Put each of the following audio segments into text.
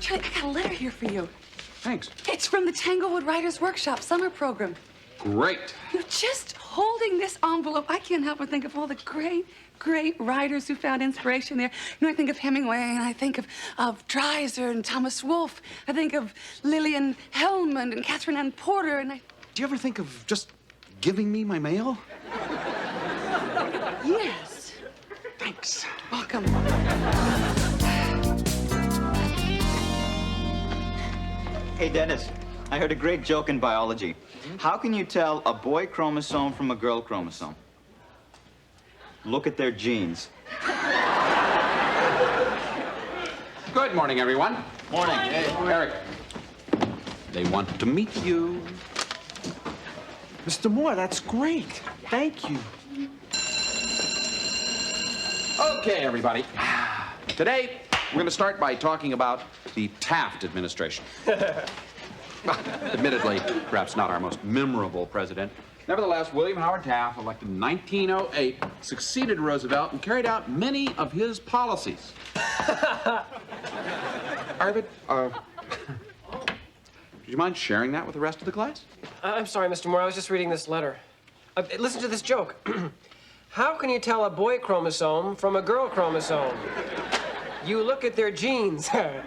Charlie, I got a letter here for you. Thanks. It's from the Tanglewood Writers Workshop summer program. Great. You're just holding this envelope. I can't help but think of all the great writers who found inspiration there. You know, I think of Hemingway, and I think of Dreiser and Thomas Wolfe. I think of Lillian Hellman and Catherine Ann Porter, and Do you ever think of just giving me my mail? Yes. Thanks. Welcome. Hey, Dennis, I heard a great joke in biology. How can you tell a boy chromosome from a girl chromosome? Look at their genes. Good morning, everyone. Morning. Hey. Eric, they want to meet you. Mr. Moore, that's great. Thank you. Okay, everybody. Today, we're going to start by talking about the Taft administration. Admittedly, perhaps not our most memorable president. Nevertheless, William Howard Taft, elected in 1908, succeeded Roosevelt and carried out many of his policies. Arvid, do you mind sharing that with the rest of the class? I'm sorry, Mr. Moore. I was just reading this letter. Listen to this joke. How can you tell a boy chromosome from a girl chromosome? You look at their genes. Hey,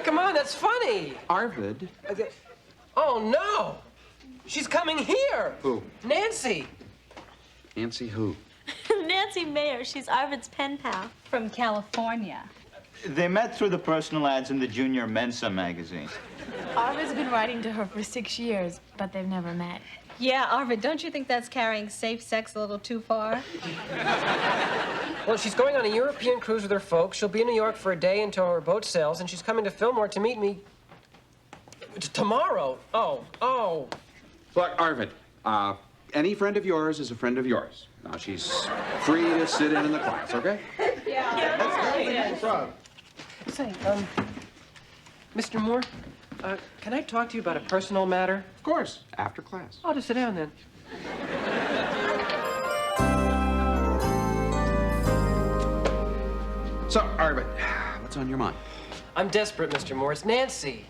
come on, that's funny. Arvid. Oh, no. She's coming here. Who? Nancy. Nancy who? Nancy Mayer. She's Arvid's pen pal. From California. They met through the personal ads in the Junior Mensa magazine. Arvid's been writing to her for 6 years, but they've never met. Yeah, Arvid, don't you think that's carrying safe sex a little too far? Well, she's going on a European cruise with her folks. She'll be in New York for a day until her boat sails, and she's coming to Fillmore to meet me tomorrow. Oh. Look, Arvid, any friend of yours is a friend of yours. Now, she's free to sit in the class, okay? Say, Mr. Moore, can I talk to you about a personal matter? Of course, after class. I'll just sit down then. So, Arvid, what's on your mind? I'm desperate, Mr. Moore. It's Nancy.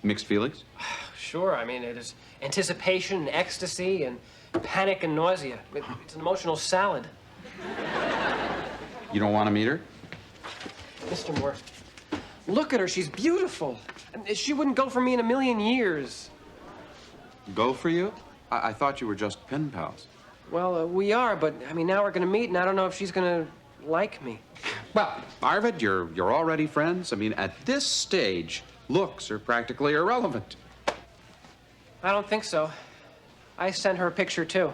Mixed feelings? Sure, I mean, it is anticipation and ecstasy and panic and nausea. It's an emotional salad. You don't want to meet her? Mr. Moore, look at her. She's beautiful. She wouldn't go for me in a million years. Go for you? I thought you were just pen pals. Well, we are, but, I mean, now we're going to meet, and I don't know if she's going to like me. Well, Arvid, you're already friends. I mean, at this stage, looks are practically irrelevant. I don't think so. I sent her a picture, too.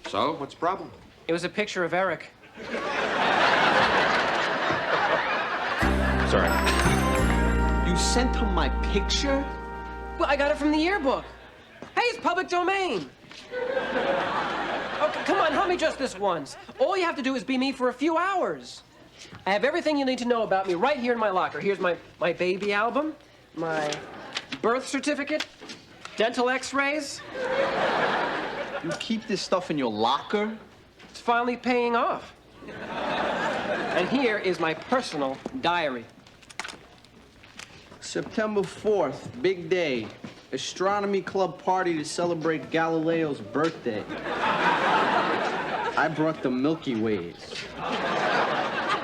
So, what's the problem? It was a picture of Eric. Sorry. You sent him my picture? Well, I got it from the yearbook. Hey, it's public domain. Okay, come on, help me just this once. All you have to do is be me for a few hours. I have everything you need to know about me right here in my locker. Here's my baby album, my birth certificate, dental x-rays. You keep this stuff in your locker? It's finally paying off. And here is my personal diary. September 4th, big day. Astronomy club party to celebrate Galileo's birthday. I brought the Milky Ways.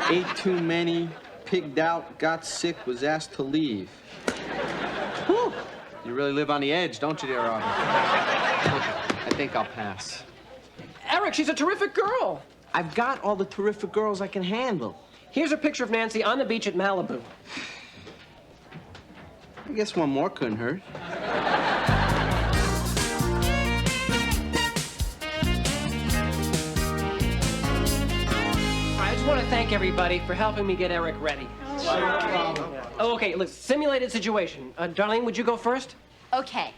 Ate too many, pigged out, got sick, was asked to leave. Whew. You really live on the edge, don't you, dear Arvid? I think I'll pass. Eric, she's a terrific girl. I've got all the terrific girls I can handle. Here's a picture of Nancy on the beach at Malibu. I guess one more couldn't hurt. I just want to thank everybody for helping me get Eric ready. Oh, okay, look, simulated situation. Darlene, would you go first? Okay.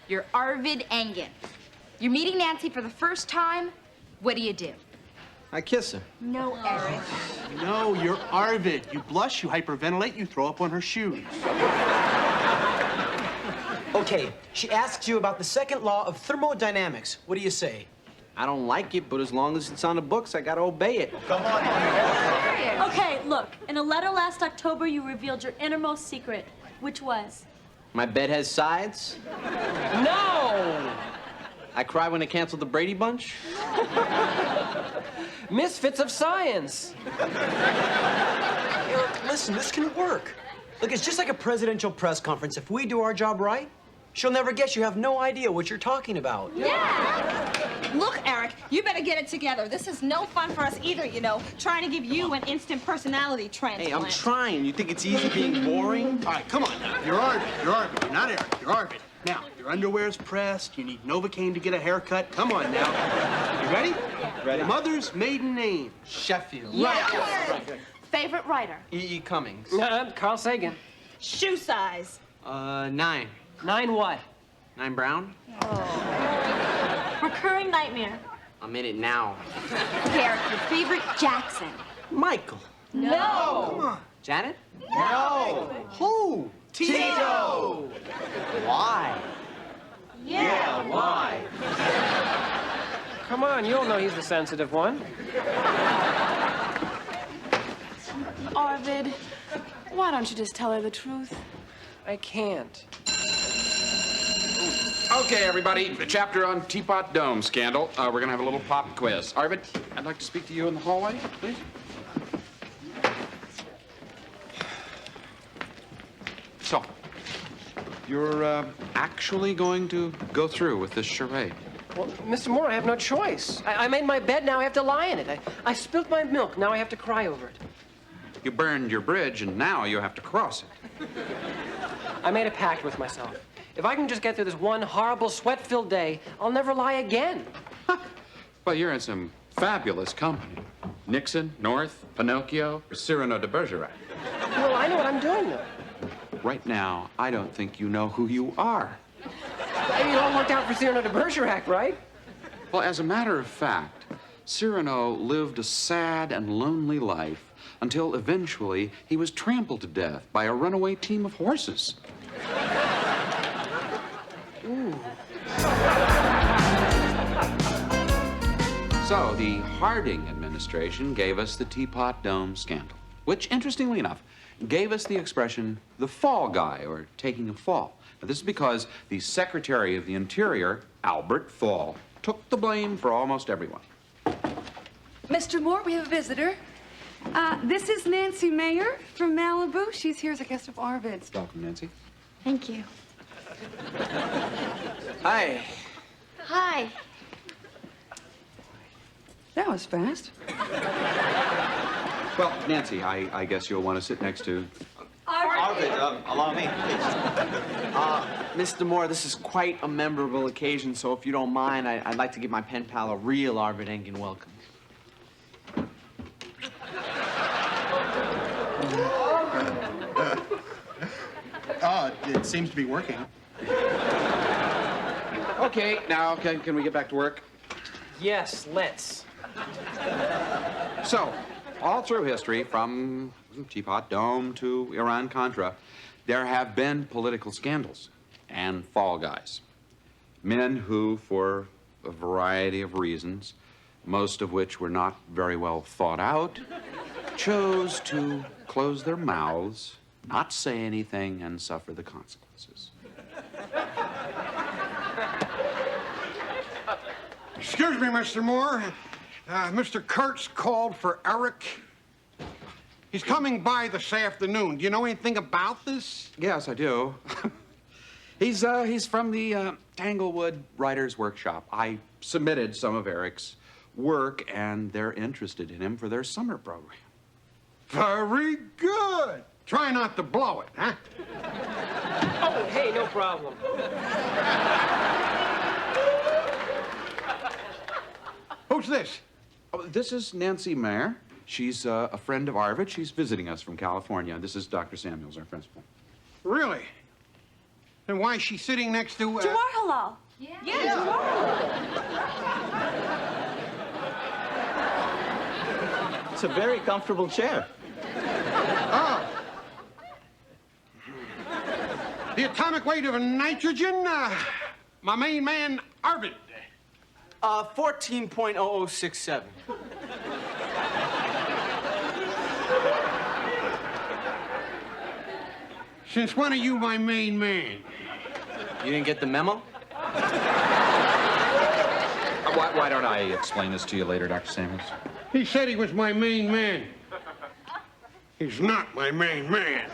You're Arvid Engen. You're meeting Nancy for the first time. What do? I kiss her. No, Eric. No, you're Arvid. You blush, you hyperventilate, you throw up on her shoes. Okay, she asks you about the second law of thermodynamics. What do you say? I don't like it, but as long as it's on the books, I gotta obey it. Come on. Okay, look. In a letter last October, you revealed your innermost secret, which was? My bed has sides. No! I cry when they canceled the Brady Bunch. Misfits of science. Eric, listen, this can work. Look, it's just like a presidential press conference. If we do our job right, she'll never guess you have no idea what you're talking about. Yeah. Look, Eric, you better get it together. This is no fun for us either, you know, trying to give you an instant personality transplant. Hey, I'm trying. You think it's easy being boring? All right, come on now. You're Arvid. You're Arvid. You're not Eric. You're Arvid. Now, your underwear's pressed. You need Novocaine to get a haircut. Come on now. You ready? Ready. Mother's maiden name, Sheffield. Yeah. Favorite writer? E.E. Cummings. Carl Sagan. Shoe size. 9. 9 what? 9 Brown? Recurring nightmare? I'm in it now. Okay, Eric, your favorite Jackson. Michael. No. Janet? No. Who? Tito. Why? Yeah, why? Come on, you don't know he's the sensitive one. Arvid, why don't you just tell her the truth? I can't. Okay, everybody, the chapter on Teapot Dome scandal. We're going to have a little pop quiz. Arvid, I'd like to speak to you in the hallway, please. So, you're actually going to go through with this charade? Well, Mr. Moore, I have no choice. I made my bed, now I have to lie in it. I spilled my milk, now I have to cry over it. You burned your bridge, and now you have to cross it. I made a pact with myself. If I can just get through this one horrible, sweat-filled day, I'll never lie again. Well, you're in some fabulous company. Nixon, North, Pinocchio, Cyrano de Bergerac. Well, I know what I'm doing, though. Right now, I don't think you know who you are. It all worked out for Cyrano de Bergerac, right? Well, as a matter of fact, Cyrano lived a sad and lonely life until eventually he was trampled to death by a runaway team of horses. So, the Harding administration gave us the Teapot Dome scandal, which, interestingly enough, gave us the expression the fall guy, or taking a fall. Now, this is because the Secretary of the Interior, Albert Fall, took the blame for almost everyone. Mr. Moore, we have a visitor. This is Nancy Mayer from Malibu. She's here as a guest of Arvid's. Welcome, Nancy. Thank you. Hi. Hi. That was fast. Well, Nancy, I guess you'll want to sit next to... Arvid, allow me, please. Mr. Moore, this is quite a memorable occasion, so if you don't mind, I'd like to give my pen pal a real Arvid Engen welcome. It seems to be working. Okay, now, can we get back to work? Yes, let's. So, all through history, from Teapot Dome to Iran-Contra, there have been political scandals and fall guys. Men who, for a variety of reasons, most of which were not very well thought out, chose to close their mouths, not say anything, and suffer the consequences. Excuse me, Mr. Moore. Mr. Kurtz called for Eric. He's coming by this afternoon. Do you know anything about this? Yes, I do. He's from the Tanglewood Writers Workshop. I submitted some of Eric's work, and they're interested in him for their summer program. Very good. Try not to blow it, huh? Oh, hey, no problem. Who's this? Oh, this is Nancy Mayer. She's a friend of Arvid. She's visiting us from California. This is Dr. Samuels, our principal. Really? And why is she sitting next to... Jawar Halal. It's a very comfortable chair. Oh. The atomic weight of nitrogen, my main man, Arvid. 14.0067. Since when are you my main man? You didn't get the memo? Why don't I explain this to you later, Dr. Samuels? He said he was my main man. He's not my main man.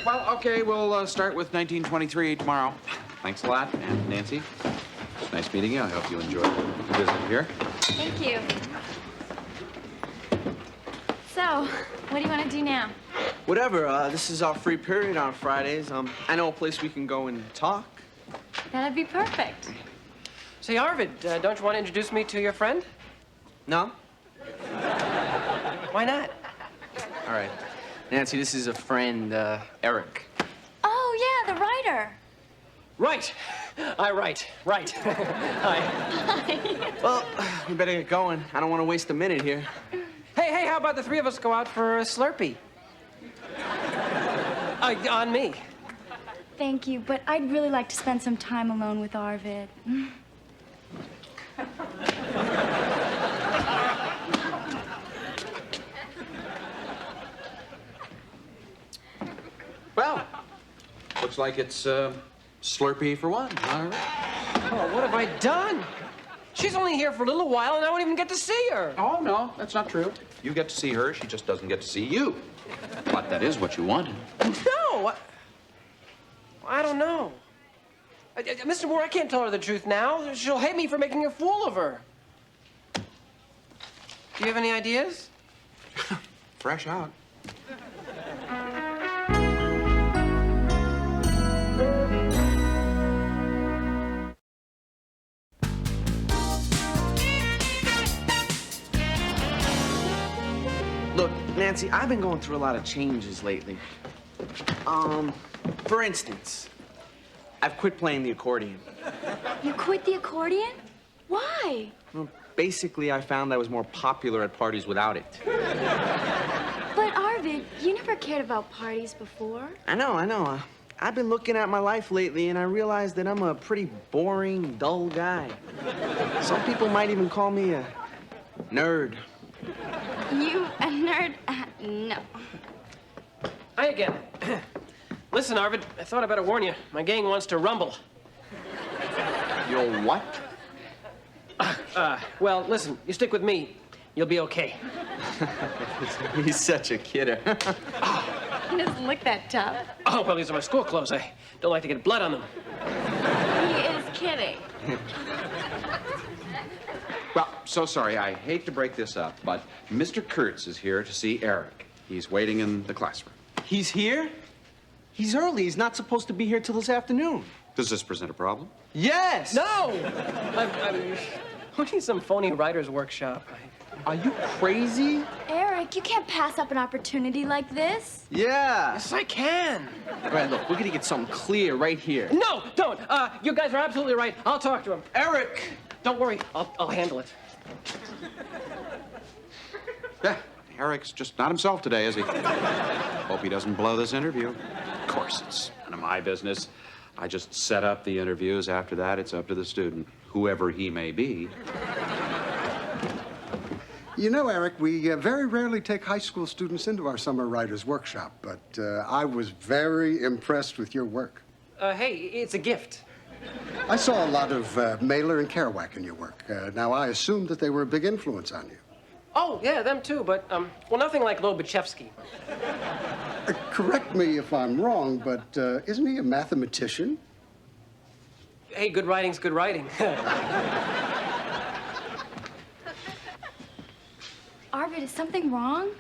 Well, okay, we'll start with 1923 tomorrow. Thanks a lot, and Nancy, it's nice meeting you. I hope you enjoy the visit here. Thank you. So, what do you want to do now? Whatever. This is our free period on Fridays. I know a place we can go and talk. That'd be perfect. Say, Arvid, don't you want to introduce me to your friend? No? Why not? All right. Nancy, this is a friend, Eric. Oh, yeah, the writer. Right. Right. Hi. Well, we better get going. I don't want to waste a minute here. Hey, how about the three of us go out for a Slurpee? On me. Thank you, but I'd really like to spend some time alone with Arvid. Well, looks like it's Slurpee for one. All right. Oh, what have I done? She's only here for a little while, and I won't even get to see her. Oh, no, that's not true. You get to see her, she just doesn't get to see you. But that is what you wanted. No, I don't know. Mr. Moore, I can't tell her the truth now. She'll hate me for making a fool of her. Do you have any ideas? Fresh out. Look, Nancy, I've been going through a lot of changes lately. For instance, I've quit playing the accordion. You quit the accordion? Why? Well, basically, I found I was more popular at parties without it. But Arvid, you never cared about parties before. I know. I've been looking at my life lately, and I realized that I'm a pretty boring, dull guy. Some people might even call me a nerd. You a nerd? No. Hi again. Listen, Arvid, I thought I better warn you. My gang wants to rumble. You'll what? Well, listen, you stick with me. You'll be okay. He's such a kidder. He doesn't look that tough. Oh, well, these are my school clothes. I don't like to get blood on them. He is kidding. Well, so sorry. I hate to break this up, but Mr. Kurtz is here to see Eric. He's waiting in the classroom. He's here? He's early. He's not supposed to be here till this afternoon. Does this present a problem? Yes! No! We need some phony writer's workshop. Are you crazy? Eric, you can't pass up an opportunity like this. Yeah. Yes, I can. All right, look, we're gonna get something clear right here. No, don't. You guys are absolutely right. I'll talk to him. Eric! Don't worry. I'll handle it. Yeah, Eric's just not himself today, is he? Hope he doesn't blow this interview. Of course, it's none of my business. I just set up the interviews. After that, it's up to the student, whoever he may be. You know, Eric, we very rarely take high school students into our summer writers' workshop, but I was very impressed with your work. Hey, it's a gift. I saw a lot of Mailer and Kerouac in your work. Now, I assumed that they were a big influence on you. Oh, yeah, them too, but, well, nothing like Lobachevsky. Correct me if I'm wrong, but isn't he a mathematician? Hey, good writing's good writing. Arvid, is something wrong?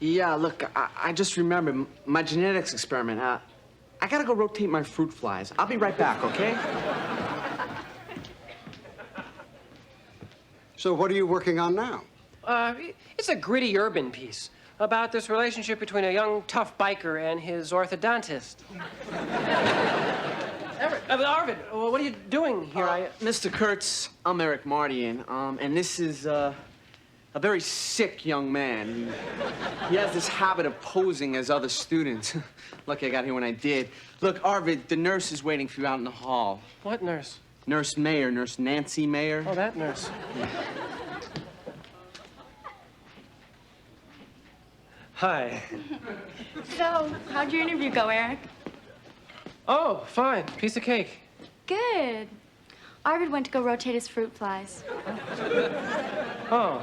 Yeah, look, I just remembered my genetics experiment. I gotta go rotate my fruit flies. I'll be right back, okay? So what are you working on now? It's a gritty urban piece about this relationship between a young, tough biker and his orthodontist. Arvid, what are you doing here? Mr. Kurtz, I'm Eric Mardian, and this is, a very sick young man. He has this habit of posing as other students. Lucky I got here when I did. Look, Arvid, the nurse is waiting for you out in the hall. What nurse? Nurse Mayer, Nurse Nancy Mayer. Oh, that nurse. Hi. So, how'd your interview go, Eric? Oh, fine. Piece of cake. Good. Arvid went to go rotate his fruit flies. Oh.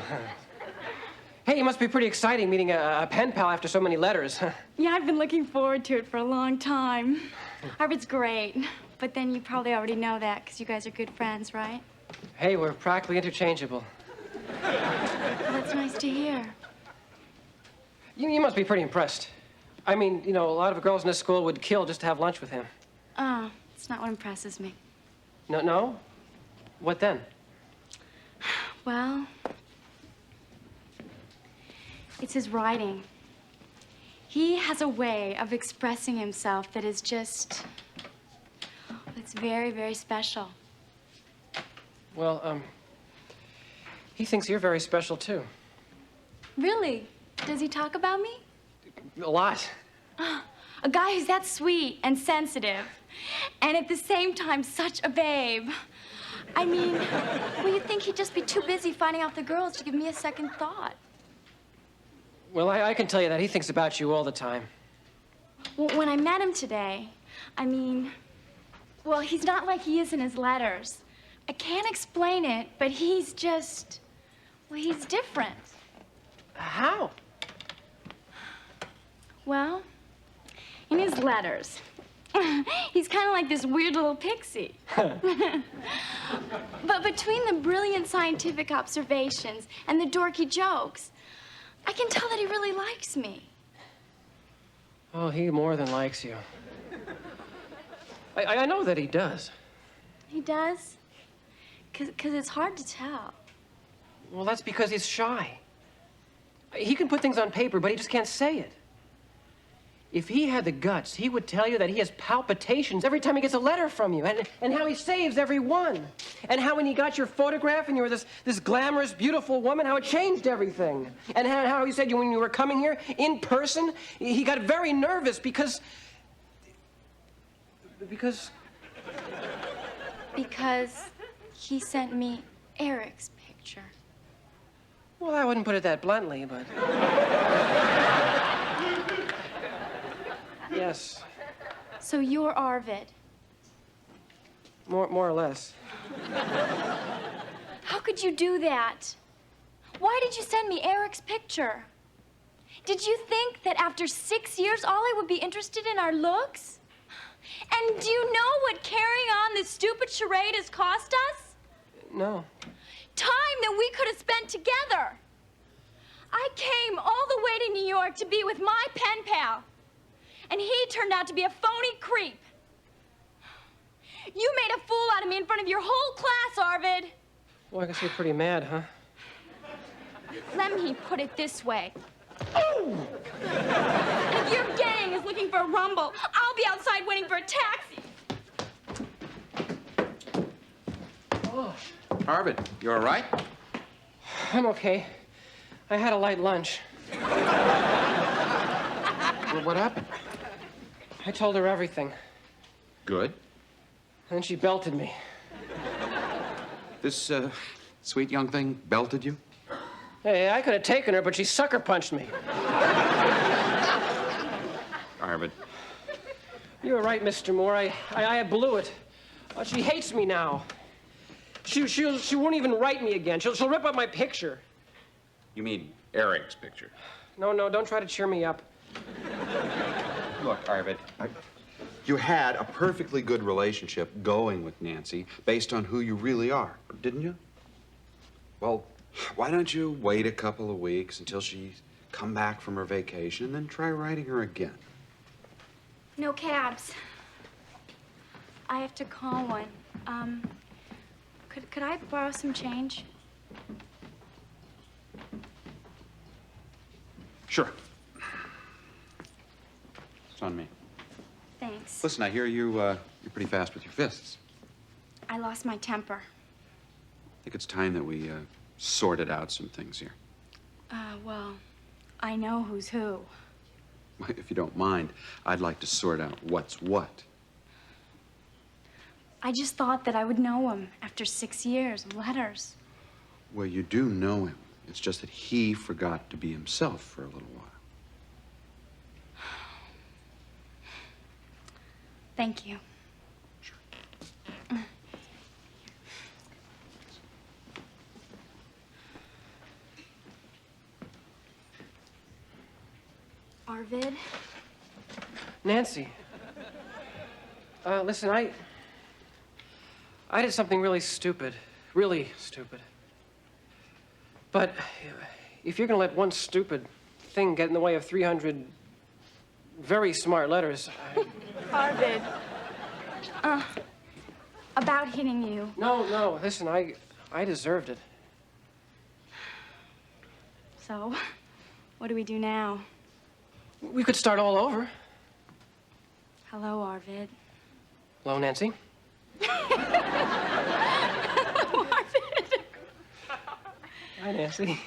Hey, it must be pretty exciting meeting a pen pal after so many letters. Yeah, I've been looking forward to it for a long time. Arvid's great. But then you probably already know that because you guys are good friends, right? Hey, we're practically interchangeable. That's nice to hear. You must be pretty impressed. I mean, you know, a lot of girls in this school would kill just to have lunch with him. Oh, it's not what impresses me. No, no? What then? Well, it's his writing. He has a way of expressing himself that is just... it's very, very special. Well, he thinks you're very special, too. Really? Does he talk about me? A lot. A guy who's that sweet and sensitive, and at the same time, such a babe. I mean, well, you'd think he'd just be too busy finding out the girls to give me a second thought. Well, I can tell you that he thinks about you all the time. Well, when I met him today, I mean, well, he's not like he is in his letters. I can't explain it, but he's just, well, he's different. How? Well, in his letters, he's kind of like this weird little pixie. But between the brilliant scientific observations and the dorky jokes, I can tell that he really likes me. Oh, he more than likes you. I know that he does. He does? 'Cause it's hard to tell. Well, that's because he's shy. He can put things on paper, but he just can't say it. If he had the guts, he would tell you that he has palpitations every time he gets a letter from you, and how he saves every one. And how when he got your photograph and you were this glamorous, beautiful woman, how it changed everything. And how he said when you were coming here in person, he got very nervous because... Because he sent me Eric's picture. Well, I wouldn't put it that bluntly, but... Yes. So you're Arvid. More or less. How could you do that? Why did you send me Eric's picture? Did you think that after 6 years, all I would be interested in are looks? And do you know what carrying on this stupid charade has cost us? No. Time that we could have spent together. I came all the way to New York to be with my pen pal. And he turned out to be a phony creep. You made a fool out of me in front of your whole class, Arvid. Well, I guess you're pretty mad, huh? Let me put it this way. And if your gang is looking for a rumble, I'll be outside waiting for a taxi. Oh. Arvid, you all right? I'm okay. I had a light lunch. Well, what happened? I told her everything. Good. And then she belted me. This, sweet young thing belted you? Hey, I could have taken her, but she sucker punched me. Arvid. You were right, Mr. Moore. I blew it. She hates me now. She won't even write me again. She'll rip up my picture. You mean Eric's picture? No, don't try to cheer me up. Look, Arvid, you had a perfectly good relationship going with Nancy based on who you really are, didn't you? Well, why don't you wait a couple of weeks until she's come back from her vacation and then try writing her again? No cabs. I have to call one. Could I borrow some change? Sure. It's on me. Thanks. Listen, I hear you're pretty fast with your fists. I lost my temper. I think it's time that we sorted out some things here. Well, I know who's who. If you don't mind, I'd like to sort out what's what. I just thought that I would know him after 6 years of letters. Well, you do know him. It's just that he forgot to be himself for a little while. Thank you. Arvid? Nancy. Listen, I did something really stupid. Really stupid. But if you're gonna let one stupid thing get in the way of 300 very smart letters, Arvid. About hitting you. No, listen, I deserved it. So, what do we do now? We could start all over. Hello, Arvid. Hello, Nancy. Hi, Nancy.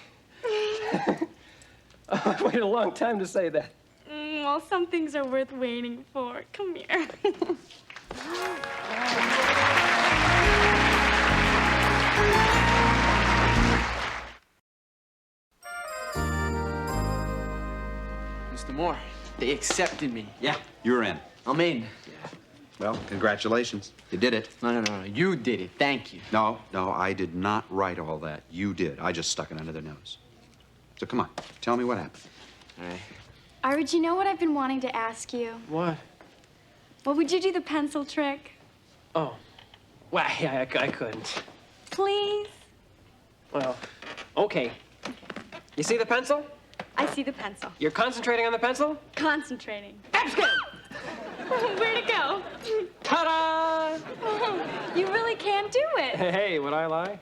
I waited a long time to say that. Well, some things are worth waiting for. Come here. Mr. Moore, they accepted me. Yeah, you're in. I'm in. Well, congratulations. You did it. No, you did it. Thank you. No, I did not write all that. You did. I just stuck it under their nose. So come on, tell me what happened. All right. Arvid, you know what I've been wanting to ask you? What? Well, would you do the pencil trick? Oh. Well, yeah, I couldn't. Please? Well, okay. You see the pencil? I see the pencil. You're concentrating on the pencil? Concentrating. Abscon! Where'd it go? Ta-da! You really can't do it. Hey, would I lie?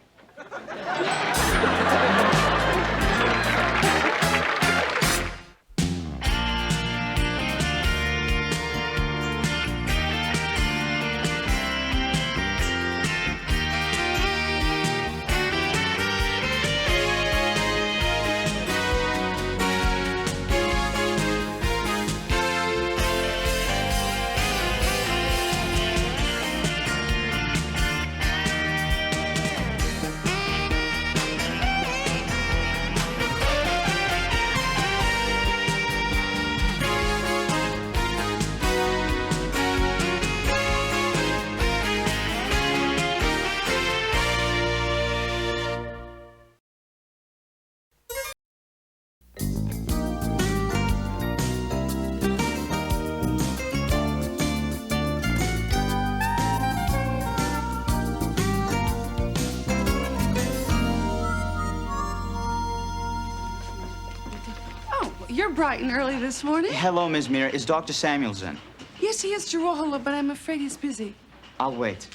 You're bright and early this morning. Hello, Ms. Mira. Is Dr. Samuels in? Yes, he is, Girola, but I'm afraid he's busy. I'll wait.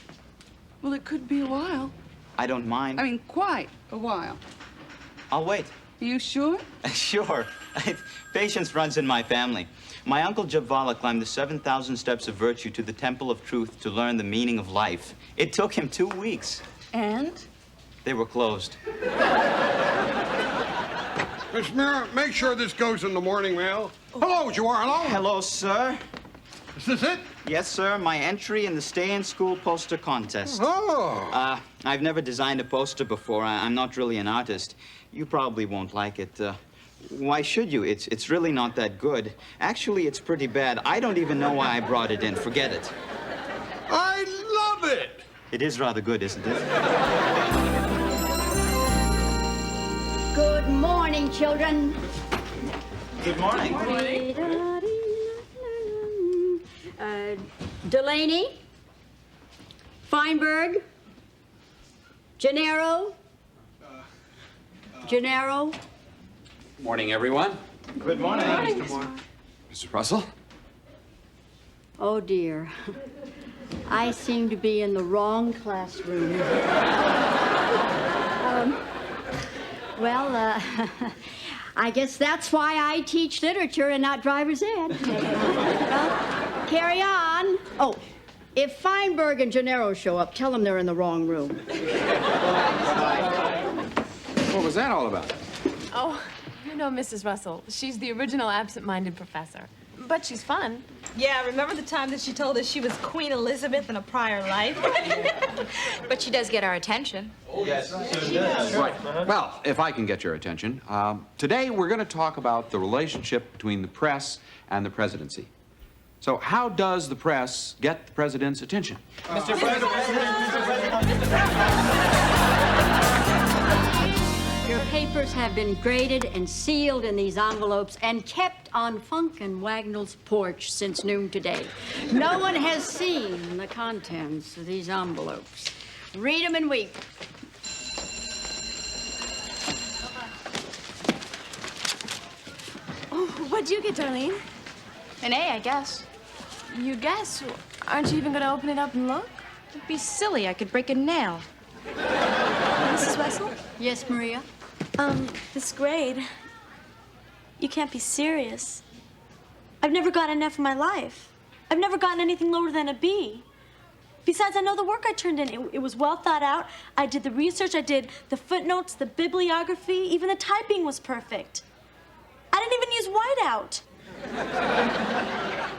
Well, it could be a while. I don't mind. I mean, quite a while. I'll wait. Are you sure? Sure. Patience runs in my family. My uncle Jabvala climbed the 7,000 steps of virtue to the Temple of Truth to learn the meaning of life. It took him 2 weeks. And? They were closed. Miss Mira, make sure this goes in the morning mail. Hello, Girola. Hello, sir. Is this it? Yes, sir. My entry in the stay-in-school poster contest. Oh. I've never designed a poster before. I'm not really an artist. You probably won't like it. Why should you? It's really not that good. Actually, it's pretty bad. I don't even know why I brought it in. Forget it. I love it. It is rather good, isn't it? Good morning, children. Good morning. Delaney, Feinberg, Gennaro. Morning, everyone. Good morning. Mr. Moore. Mrs. Russell? Oh, dear. I seem to be in the wrong classroom. I guess that's why I teach literature and not driver's ed. Well, carry on. Oh, if Feinberg and Gennaro show up, tell them they're in the wrong room. What was that all about? Oh, know Mrs. Russell. She's the original absent-minded professor. But she's fun. Yeah, remember the time that she told us she was Queen Elizabeth in a prior life? But she does get our attention. Yes, right. Well, if I can get your attention, today we're going to talk about the relationship between the press and the presidency. So how does the press get the president's attention? Mr. President! Your papers have been graded and sealed in these envelopes and kept on Funk and Wagnall's porch since noon today. No one has seen the contents of these envelopes. Read them and weep. Oh, what'd you get, Darlene? An A, I guess. You guess? Aren't you even going to open it up and look? It'd be silly. I could break a nail. Mrs. Russell? Yes, Maria? This grade, you can't be serious. I've never gotten an F in my life. I've never gotten anything lower than a B. Besides, I know the work I turned in. It was well thought out. I did the research, I did the footnotes, the bibliography, even the typing was perfect. I didn't even use whiteout.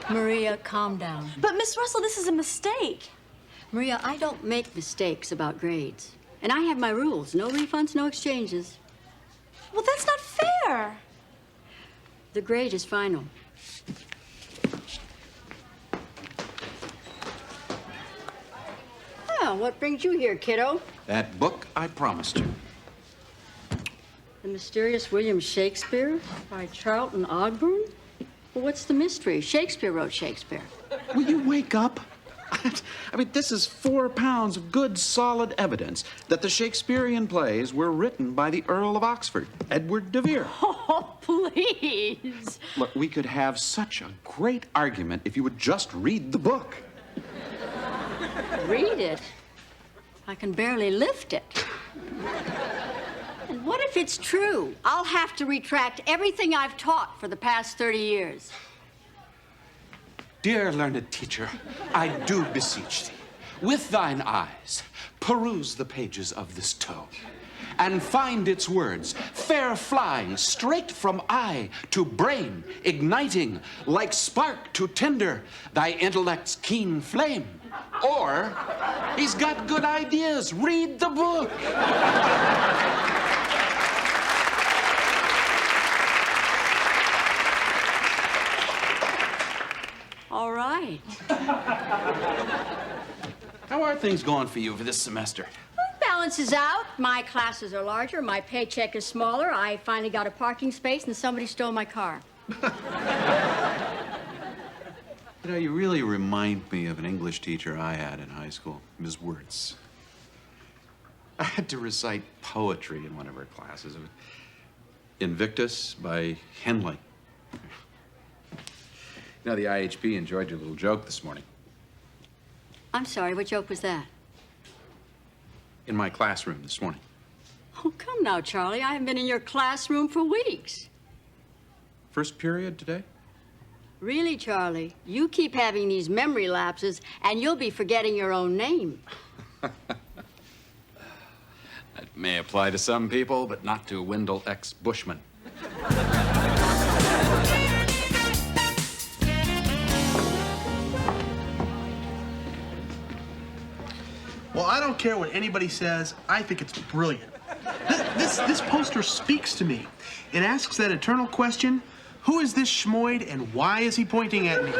Maria, calm down. But, Miss Russell, this is a mistake. Maria, I don't make mistakes about grades. And I have my rules. No refunds, no exchanges. Well, that's not fair. The grade is final. Well, what brings you here, kiddo? That book I promised you. The Mysterious William Shakespeare by Charlton Ogburn? Well, what's the mystery? Shakespeare wrote Shakespeare. Will you wake up? I mean, this is 4 pounds of good, solid evidence that the Shakespearean plays were written by the Earl of Oxford, Edward de Vere. Oh, please. Look, we could have such a great argument if you would just read the book. Read it? I can barely lift it. And what if it's true? I'll have to retract everything I've taught for the past 30 years. Dear learned teacher, I do beseech thee, with thine eyes, peruse the pages of this tome, and find its words, fair flying straight from eye to brain, igniting like spark to tinder thy intellect's keen flame. Or, he's got good ideas, read the book. All right. How are things going for you for this semester? Well, it balances out. My classes are larger, my paycheck is smaller. I finally got a parking space and somebody stole my car. You know, you really remind me of an English teacher I had in high school, Ms. Wirtz. I had to recite poetry in one of her classes. It was Invictus by Henley. You know, the IHP enjoyed your little joke this morning. I'm sorry, what joke was that? In my classroom this morning. Oh, come now, Charlie. I haven't been in your classroom for weeks. First period today? Really, Charlie, you keep having these memory lapses, and you'll be forgetting your own name. That may apply to some people, but not to Wendell X. Bushman. Well, I don't care what anybody says. I think it's brilliant. This poster speaks to me. It asks that eternal question, who is this schmoid and why is he pointing at me?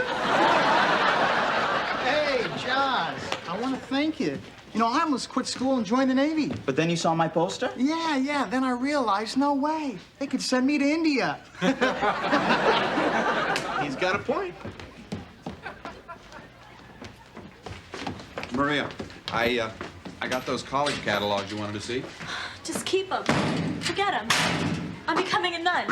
Hey, John, I want to thank you. You know, I almost quit school and joined the Navy. But then you saw my poster? Yeah. Then I realized, no way. They could send me to India. He's got a point. Maria, I got those college catalogs you wanted to see. Just keep them. Forget them. I'm becoming a nun.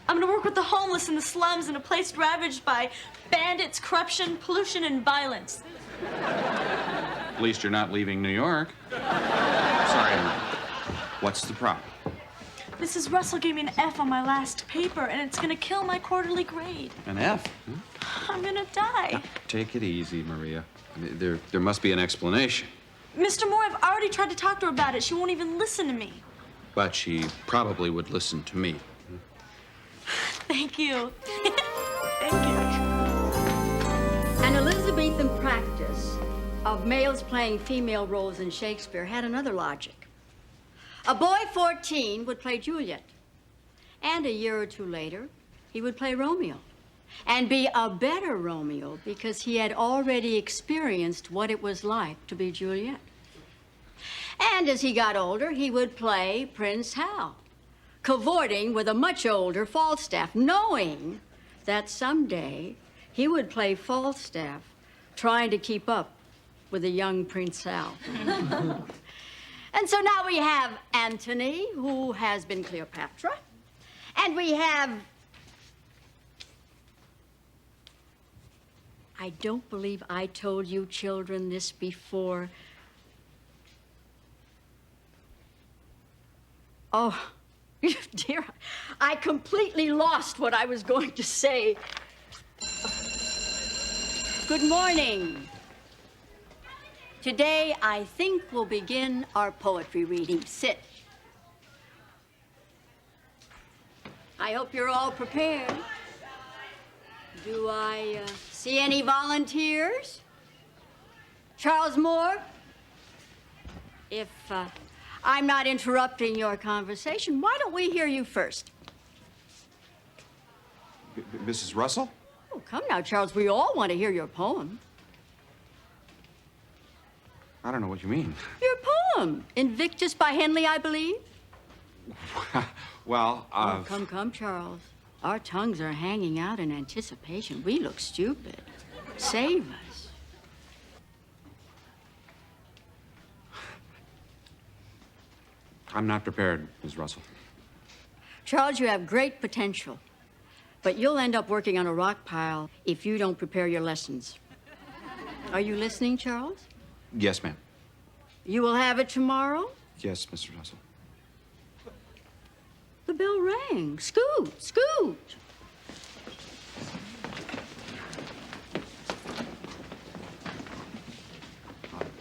I'm gonna work with the homeless in the slums in a place ravaged by bandits, corruption, pollution, and violence. At least you're not leaving New York. Sorry, Maria. What's the problem? Mrs. Russell gave me an F on my last paper, and it's gonna kill my quarterly grade. An F? I'm gonna die. Take it easy, Maria. I mean, there must be an explanation. Mr. Moore, I've already tried to talk to her about it. She won't even listen to me. But she probably would listen to me. Thank you. An Elizabethan practice of males playing female roles in Shakespeare had another logic. A boy 14 would play Juliet, and a year or two later, he would play Romeo, and be a better Romeo because he had already experienced what it was like to be Juliet. And as he got older, he would play Prince Hal, cavorting with a much older Falstaff, knowing that someday he would play Falstaff, trying to keep up with a young Prince Hal. And so now we have Antony, who has been Cleopatra, and we have... I don't believe I told you children this before. Oh, dear, I completely lost what I was going to say. Good morning. Today, I think we'll begin our poetry reading. Sit. I hope you're all prepared. Do I see any volunteers? Charles Moore? If I'm not interrupting your conversation, why don't we hear you first? Mrs. Russell? Oh, come now, Charles. We all want to hear your poem. I don't know what you mean. Your poem, Invictus by Henley, I believe. Well, Oh, come, Charles. Our tongues are hanging out in anticipation. We look stupid. Save us. I'm not prepared, Ms. Russell. Charles, you have great potential, but you'll end up working on a rock pile if you don't prepare your lessons. Are you listening, Charles? Yes, ma'am. You will have it tomorrow? Yes, Mr. Russell. The bell rang. Scoot, scoot.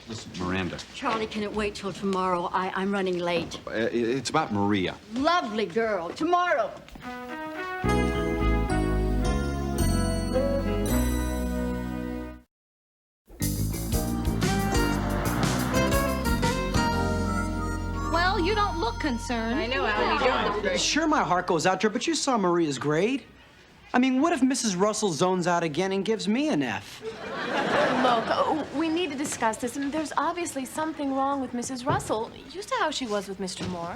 Listen, Miranda. Charlie, can it wait till tomorrow? I'm running late. It's about Maria. Lovely girl. Tomorrow. Well, you don't look concerned. I know, Al, you don't. Sure, my heart goes out to her, but you saw Maria's grade. I mean, what if Mrs. Russell zones out again and gives me an F? Look, we need to discuss this, and there's obviously something wrong with Mrs. Russell. You saw how she was with Mr. Moore.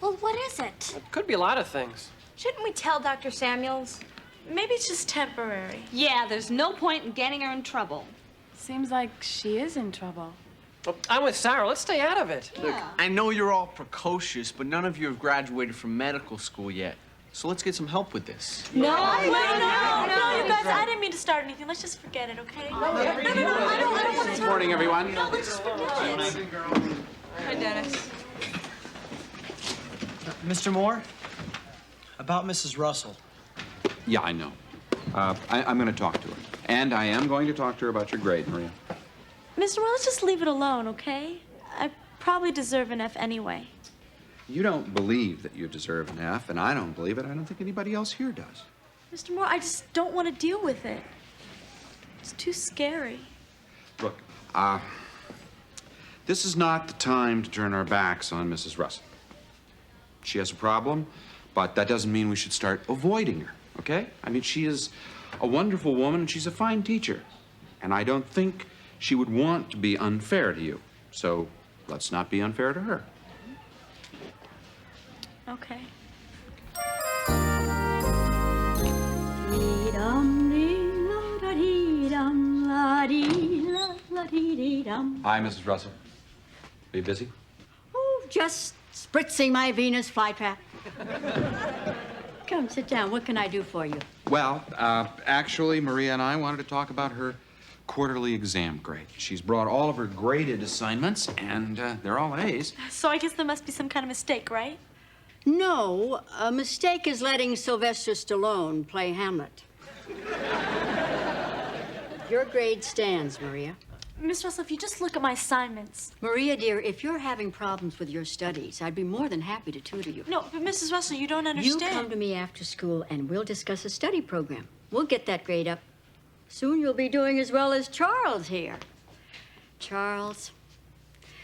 Well, what is it? Could be a lot of things. Shouldn't we tell Dr. Samuels? Maybe it's just temporary. Yeah, there's no point in getting her in trouble. Seems like she is in trouble. Well, I'm with Sarah. Let's stay out of it. Look, I know you're all precocious, but none of you have graduated from medical school yet. So let's get some help with this. No, you guys, I didn't mean to start anything. Let's just forget it, okay? No, I don't want to. Good morning, everyone. No, let's just forget it. Hi, Dennis. Mr. Moore, about Mrs. Russell. Yeah, I know. I'm going to talk to her. And I am going to talk to her about your grade, Maria. Mr. Moore, let's just leave it alone, okay? I probably deserve an F anyway. You don't believe that you deserve an F, and I don't believe it. I don't think anybody else here does. Mr. Moore, I just don't want to deal with it. It's too scary. Look, this is not the time to turn our backs on Mrs. Russell. She has a problem, but that doesn't mean we should start avoiding her, okay? I mean, she is a wonderful woman, and she's a fine teacher. And I don't think she would want to be unfair to you. So let's not be unfair to her. Okay. Hi, Mrs. Russell. Are you busy? Oh, just spritzing my Venus flytrap. Come, sit down. What can I do for you? Well, actually, Maria and I wanted to talk about her quarterly exam grade. She's brought all of her graded assignments, and they're all A's. So I guess there must be some kind of mistake, right? No, a mistake is letting Sylvester Stallone play Hamlet. Your grade stands, Maria. Miss Russell, if you just look at my assignments. Maria, dear, if you're having problems with your studies, I'd be more than happy to tutor you. No, but Mrs. Russell, you don't understand. You come to me after school and we'll discuss a study program. We'll get that grade up. Soon you'll be doing as well as Charles here. Charles,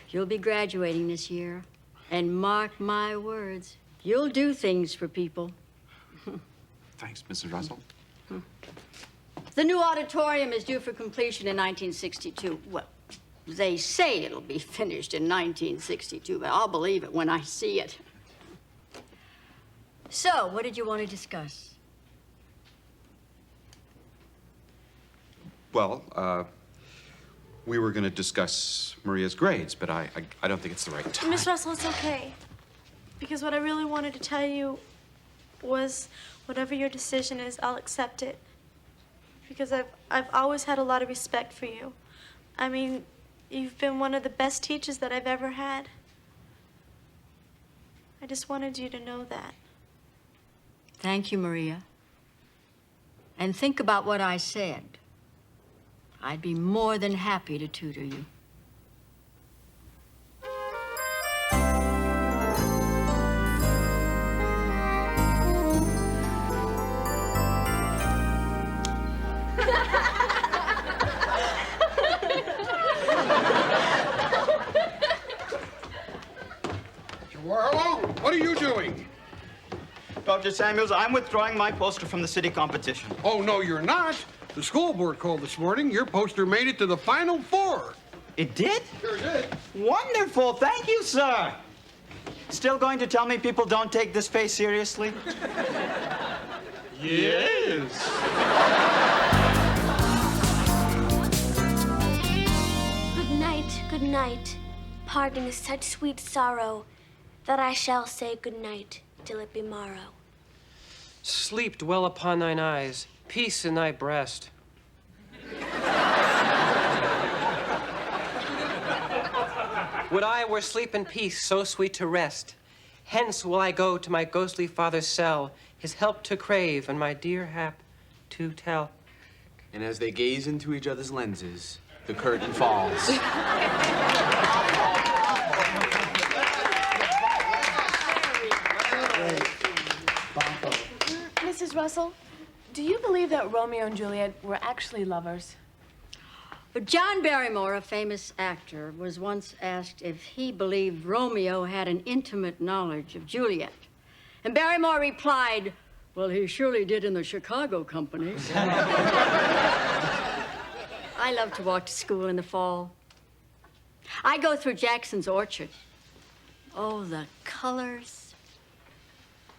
you'll be graduating this year. And mark my words, you'll do things for people. Thanks, Mrs. Russell. The new auditorium is due for completion in 1962. Well, they say it'll be finished in 1962, but I'll believe it when I see it. So, what did you want to discuss? Well, we were going to discuss Maria's grades, but I don't think it's the right time. Miss Russell, it's okay. Because what I really wanted to tell you was whatever your decision is, I'll accept it. Because I've always had a lot of respect for you. I mean, you've been one of the best teachers that I've ever had. I just wanted you to know that. Thank you, Maria. And think about what I said. I'd be more than happy to tutor you. Hello? What are you doing? Dr. Samuels, I'm withdrawing my poster from the city competition. Oh, no, you're not. The school board called this morning. Your poster made it to the Final Four. It did? Sure did. Wonderful. Thank you, sir. Still going to tell me people don't take this face seriously? Yes. Good night. Parting is such sweet sorrow that I shall say good night till it be morrow. Sleep dwell upon thine eyes, peace in thy breast. Would I were sleep and peace so sweet to rest. Hence will I go to my ghostly father's cell, his help to crave and my dear hap to tell. And as they gaze into each other's lenses, the curtain falls. Mrs. Russell, do you believe that Romeo and Juliet were actually lovers? John Barrymore, a famous actor, was once asked if he believed Romeo had an intimate knowledge of Juliet. And Barrymore replied, well, he surely did in the Chicago company. I love to walk to school in the fall. I go through Jackson's orchard. Oh, the colors.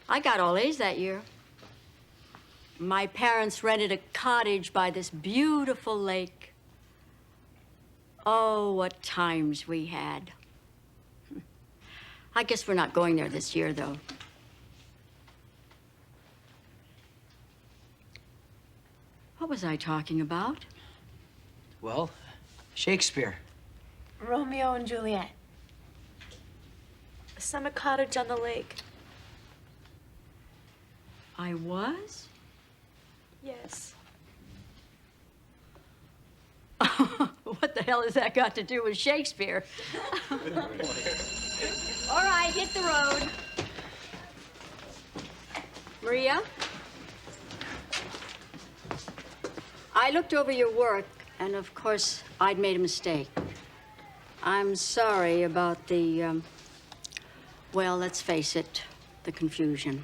I got all A's that year. My parents rented a cottage by this beautiful lake. Oh, what times we had. I guess we're not going there this year, though. What was I talking about? Well, Shakespeare. Romeo and Juliet. A summer cottage on the lake. I was? Yes. What the hell has that got to do with Shakespeare? All right, hit the road. Maria? I looked over your work, and of course, I'd made a mistake. I'm sorry about the, well, let's face it, the confusion.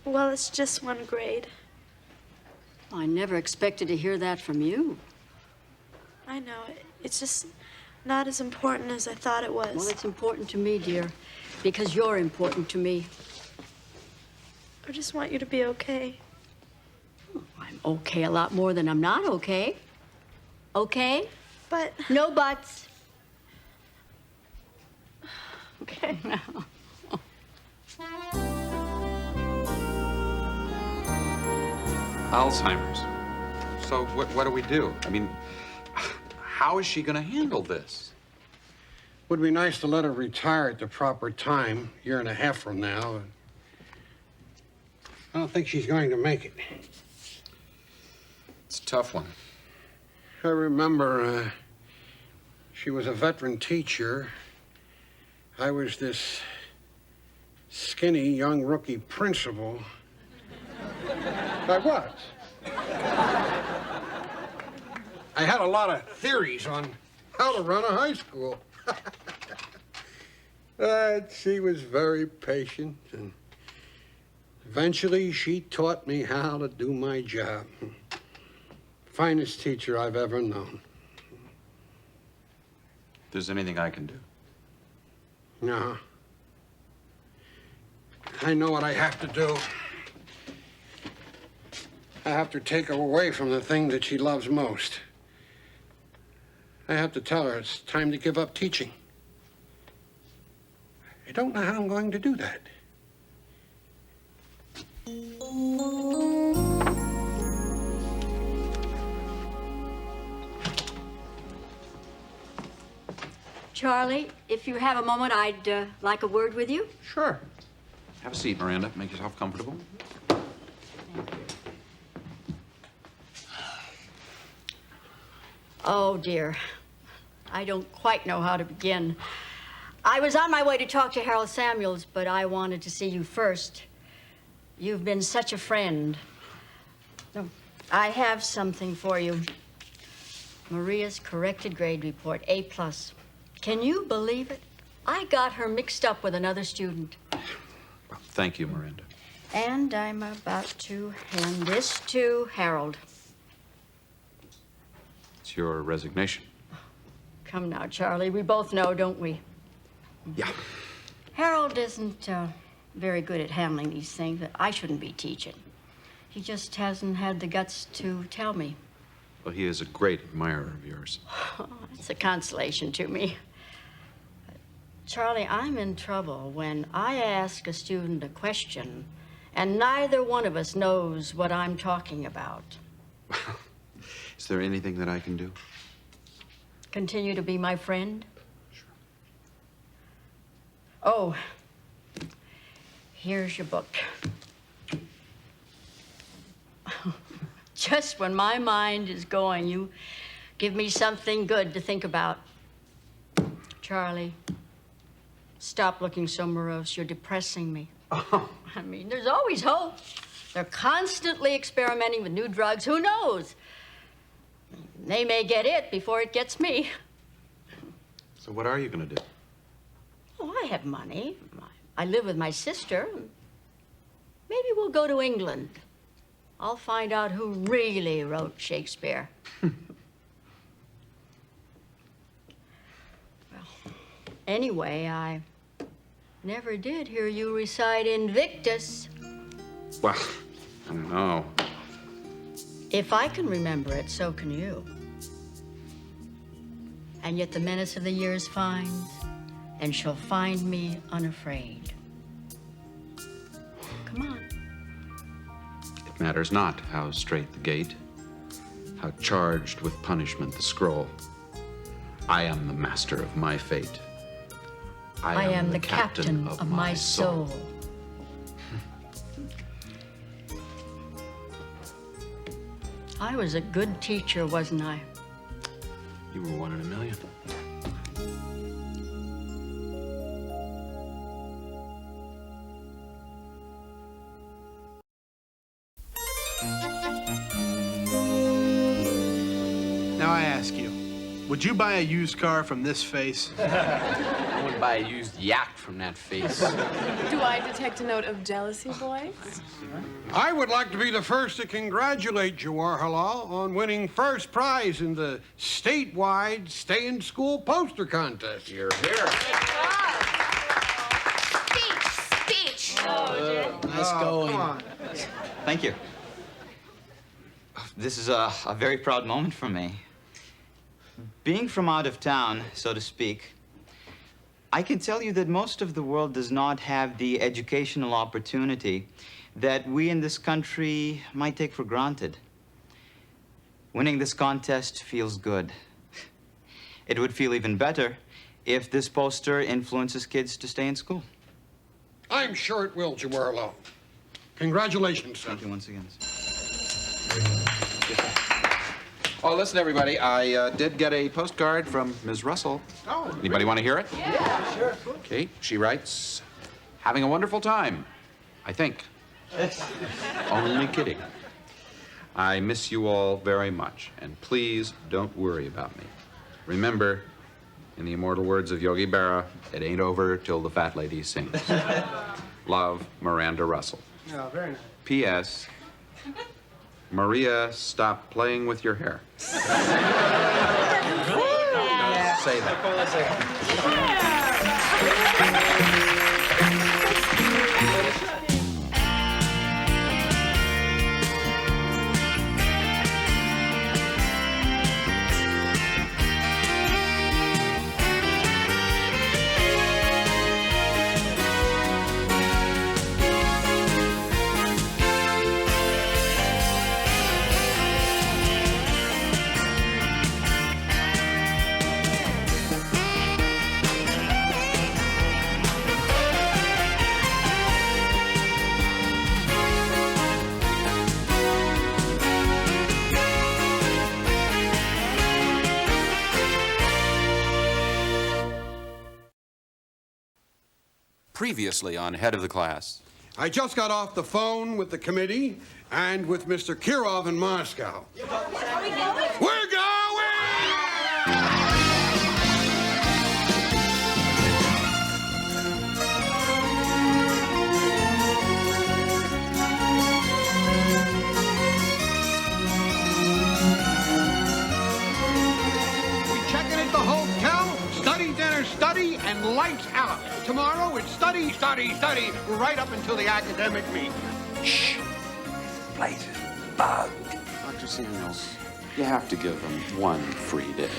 Well, it's just one grade. I never expected to hear that from you. I know. It's just not as important as I thought it was. Well, it's important to me, dear, because you're important to me. I just want you to be okay. I'm okay a lot more than I'm not okay. Okay? But... No buts. Okay. Alzheimer's. So what do we do? I mean, how is she going to handle this? Would be nice to let her retire at the proper time, a year and a half from now. I don't think she's going to make it. It's a tough one. I remember she was a veteran teacher. I was this skinny young rookie principal. I was. I had a lot of theories on how to run a high school. But she was very patient, and eventually she taught me how to do my job. Finest teacher I've ever known. If there's anything I can do. No. I know what I have to do. I have to take her away from the thing that she loves most. I have to tell her it's time to give up teaching. I don't know how I'm going to do that. Charlie, if you have a moment, I'd like a word with you. Sure. Have a seat, Miranda. Make yourself comfortable. Oh, dear. I don't quite know how to begin. I was on my way to talk to Harold Samuels, but I wanted to see you first. You've been such a friend. Oh, I have something for you. Maria's corrected grade report, A+. Can you believe it? I got her mixed up with another student. Well, thank you, Miranda. And I'm about to hand this to Harold. It's your resignation. Come now, Charlie. We both know, don't we? Yeah. Harold isn't very good at handling these things. I shouldn't be teaching. He just hasn't had the guts to tell me. Well, he is a great admirer of yours. It's a consolation to me. Charlie, I'm in trouble when I ask a student a question and neither one of us knows what I'm talking about. Is there anything that I can do? Continue to be my friend? Sure. Oh, here's your book. Just when my mind is going, you give me something good to think about. Charlie, stop looking so morose. You're depressing me. Oh. I mean, there's always hope. They're constantly experimenting with new drugs. Who knows? They may get it before it gets me. So what are you going to do? Oh, I have money. I live with my sister. Maybe we'll go to England. I'll find out who really wrote Shakespeare. Well, anyway, I never did hear you recite Invictus. Well, I don't know. If I can remember it, so can you. And yet the menace of the years finds, and shall find me unafraid. Come on. It matters not how straight the gate, how charged with punishment the scroll. I am the master of my fate. I am the captain of my soul. I was a good teacher, wasn't I? You were one in a million. Now I ask you, would you buy a used car from this face? I wouldn't buy a used yak from that face. Do I detect a note of jealousy, boys? I would like to be the first to congratulate Jawar Halal on winning first prize in the statewide Stay in School poster contest. Here, here. Speech! Nice going. Come on. Thank you. This is a very proud moment for me. Being from out of town, so to speak, I can tell you that most of the world does not have the educational opportunity that we in this country might take for granted. Winning this contest feels good. It would feel even better if this poster influences kids to stay in school. I'm sure it will, Jawar Halal. Congratulations, son. Thank you once again. Oh, listen, everybody. I did get a postcard from Ms. Russell. Oh. Anybody want to hear it? Yeah, sure. Okay. She writes, having a wonderful time, I think. Only kidding. I miss you all very much, and please don't worry about me. Remember, in the immortal words of Yogi Berra, it ain't over till the fat lady sings. Love, Miranda Russell. Oh, very nice. P.S. Maria, stop playing with your hair. Say that. Previously on Head of the Class. I just got off the phone with the committee and with Mr. Kirov in Moscow. We're going! We checking at the hotel, study, dinner, study, and lights out. Tomorrow it's study, study, study, right up until the academic meet. Shh. Place is bugged. Dr. Samuels, you have to give them one free day.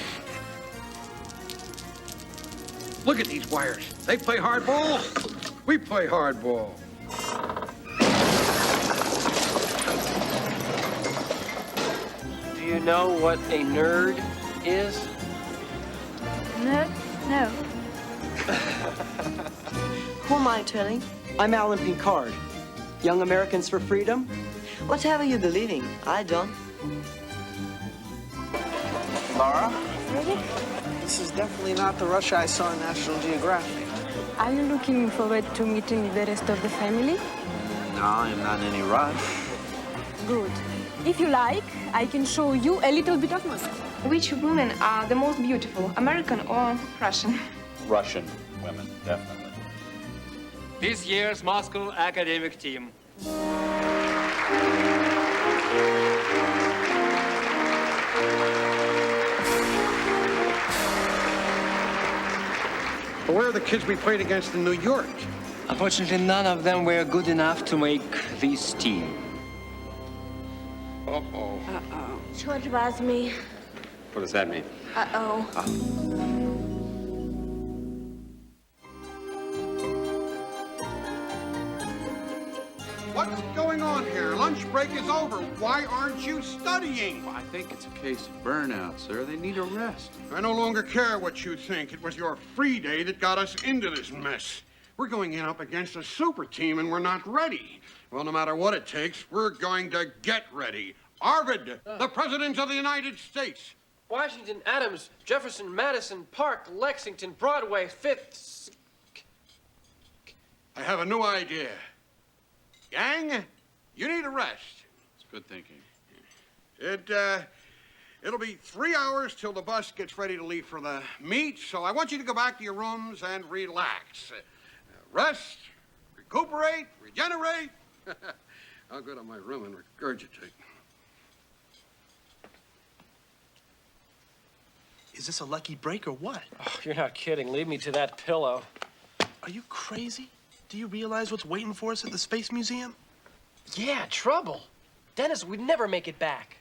Look at these wires. They play hardball. We play hardball. Do you know what a nerd is? Nerd? No. Who am I telling? I'm Alan Pincard. Young Americans for Freedom? Whatever you believe in, I don't. Laura? This is definitely not the Russia I saw in National Geographic. Are you looking forward to meeting the rest of the family? No, I'm not in any rush. Good. If you like, I can show you a little bit of Moscow. Which women are the most beautiful, American or Russian? Russian women, definitely. This year's Moscow academic team. Where are the kids we played against in New York? Unfortunately, none of them were good enough to make this team. Uh-oh. Uh-oh. Черт возьми. What does that mean? Uh-oh. What's going on here? Lunch break is over. Why aren't you studying? Well, I think it's a case of burnout, sir. They need a rest. I no longer care what you think. It was your free day that got us into this mess. We're going in up against a super team and we're not ready. Well, no matter what it takes, we're going to get ready. Arvid, the President of the United States. Washington, Adams, Jefferson, Madison, Park, Lexington, Broadway, Fifth. I have a new idea. Gang, you need a rest. It's good thinking. It'll be 3 hours till the bus gets ready to leave for the meet, so I want you to go back to your rooms and relax. Rest, recuperate, regenerate. I'll go to my room and regurgitate. Is this a lucky break or what? Oh, you're not kidding. Leave me to that pillow. Are you crazy? Do you realize what's waiting for us at the Space Museum? Yeah, trouble. Dennis, we'd never make it back.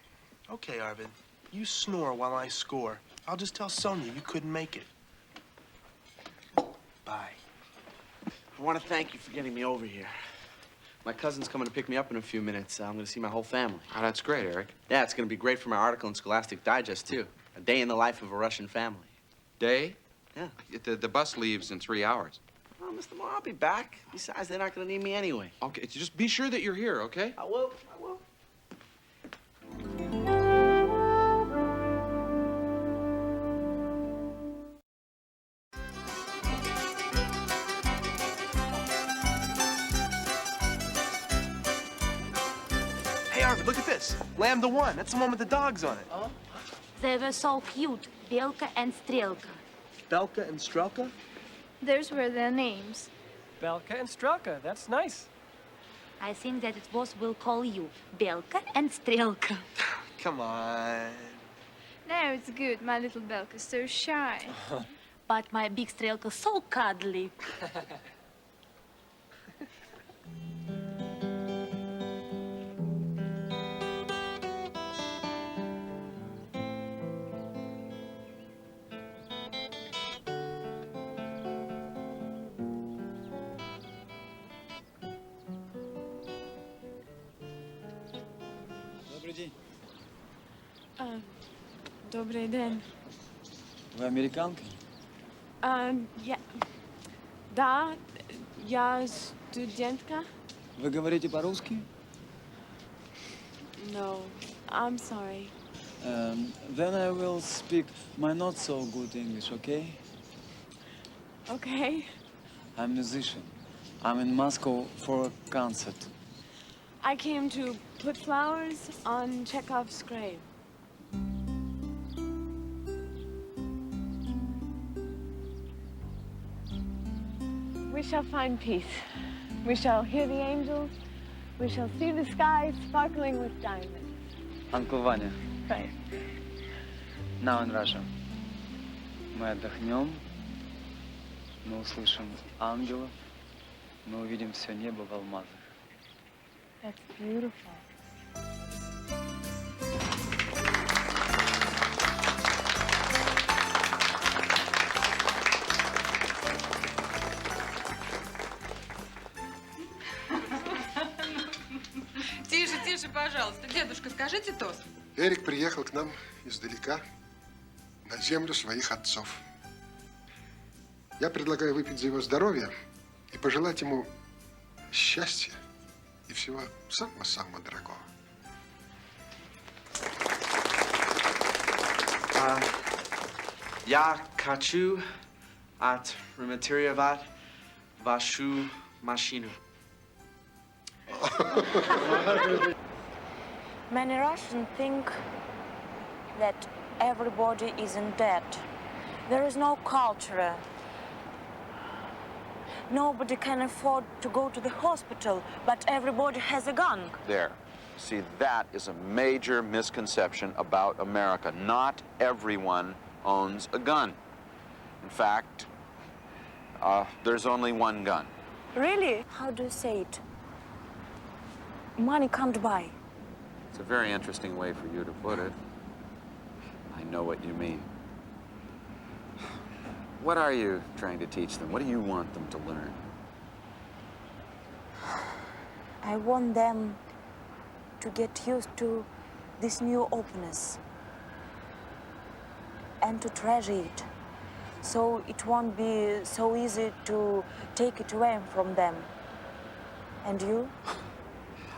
Okay, Arvid. You snore while I score. I'll just tell Sonia you couldn't make it. Bye. I want to thank you for getting me over here. My cousin's coming to pick me up in a few minutes. I'm going to see my whole family. Oh, that's great, Eric. Yeah, it's going to be great for my article in Scholastic Digest, too. A day in the life of a Russian family. Day? Yeah. The bus leaves in 3 hours. Oh, Mr. Moore, I'll be back. Besides, they're not going to need me anyway. Okay, just be sure that you're here, okay? I will. I will. Arvid, look at this. Lambda 1. That's the one with the dogs on it. Oh. They were so cute, Belka and Strelka. Belka and Strelka? Those were their names. Belka and Strelka. That's nice. I think that it was will call you Belka and Strelka. Come on. No, it's good. My little Belka's so shy. But my big Strelka so cuddly. Добрый день. Добрый день. Вы американка? Да, я студентка. Вы говорите по-русски? No, I'm sorry. Then I will speak my not so good English, okay? Okay. I'm a musician. I'm in Moscow for a concert. I came to put flowers on Chekhov's grave. We shall find peace. We shall hear the angels. We shall see the sky sparkling with diamonds. Uncle Vanya. Right. Now in Russia. Мы отдохнем, мы услышим ангелов, мы увидим все небо в алмазах. That's beautiful. Тише, тише, пожалуйста. Дедушка, скажите тост. Эрик приехал к нам издалека, на землю своих отцов. Я предлагаю выпить за его здоровье и пожелать ему счастья и всего самого-самого дорогого. Я хочу отремонтировать вашу машину. Many Russians think that everybody is in debt. There is no culture. Nobody can afford to go to the hospital, but everybody has a gun. There. See, that is a major misconception about America. Not everyone owns a gun. In fact, there's only one gun. Really? How do you say it? Money can't buy. It's a very interesting way for you to put it. I know what you mean. What are you trying to teach them? What do you want them to learn? I want them to get used to this new openness and to treasure it, so it won't be so easy to take it away from them. And you?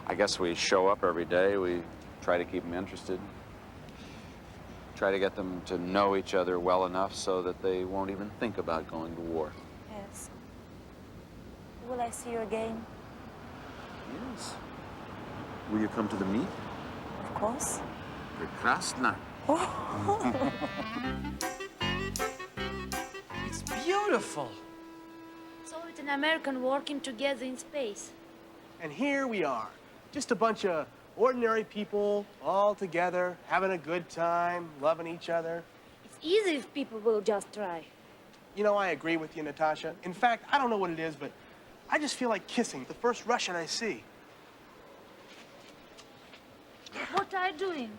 I guess we show up every day. We try to keep them interested. Try to get them to know each other well enough so that they won't even think about going to war. Yes. Will I see you again? Yes. Will you come to the meet? Of course. Прекрасно. It's beautiful. Soviet and American working together in space. And here we are, just a bunch of ordinary people all together, having a good time, loving each other. It's easy if people will just try. You know, I agree with you, Natasha. In fact, I don't know what it is, but I just feel like kissing the first Russian I see. What are you doing?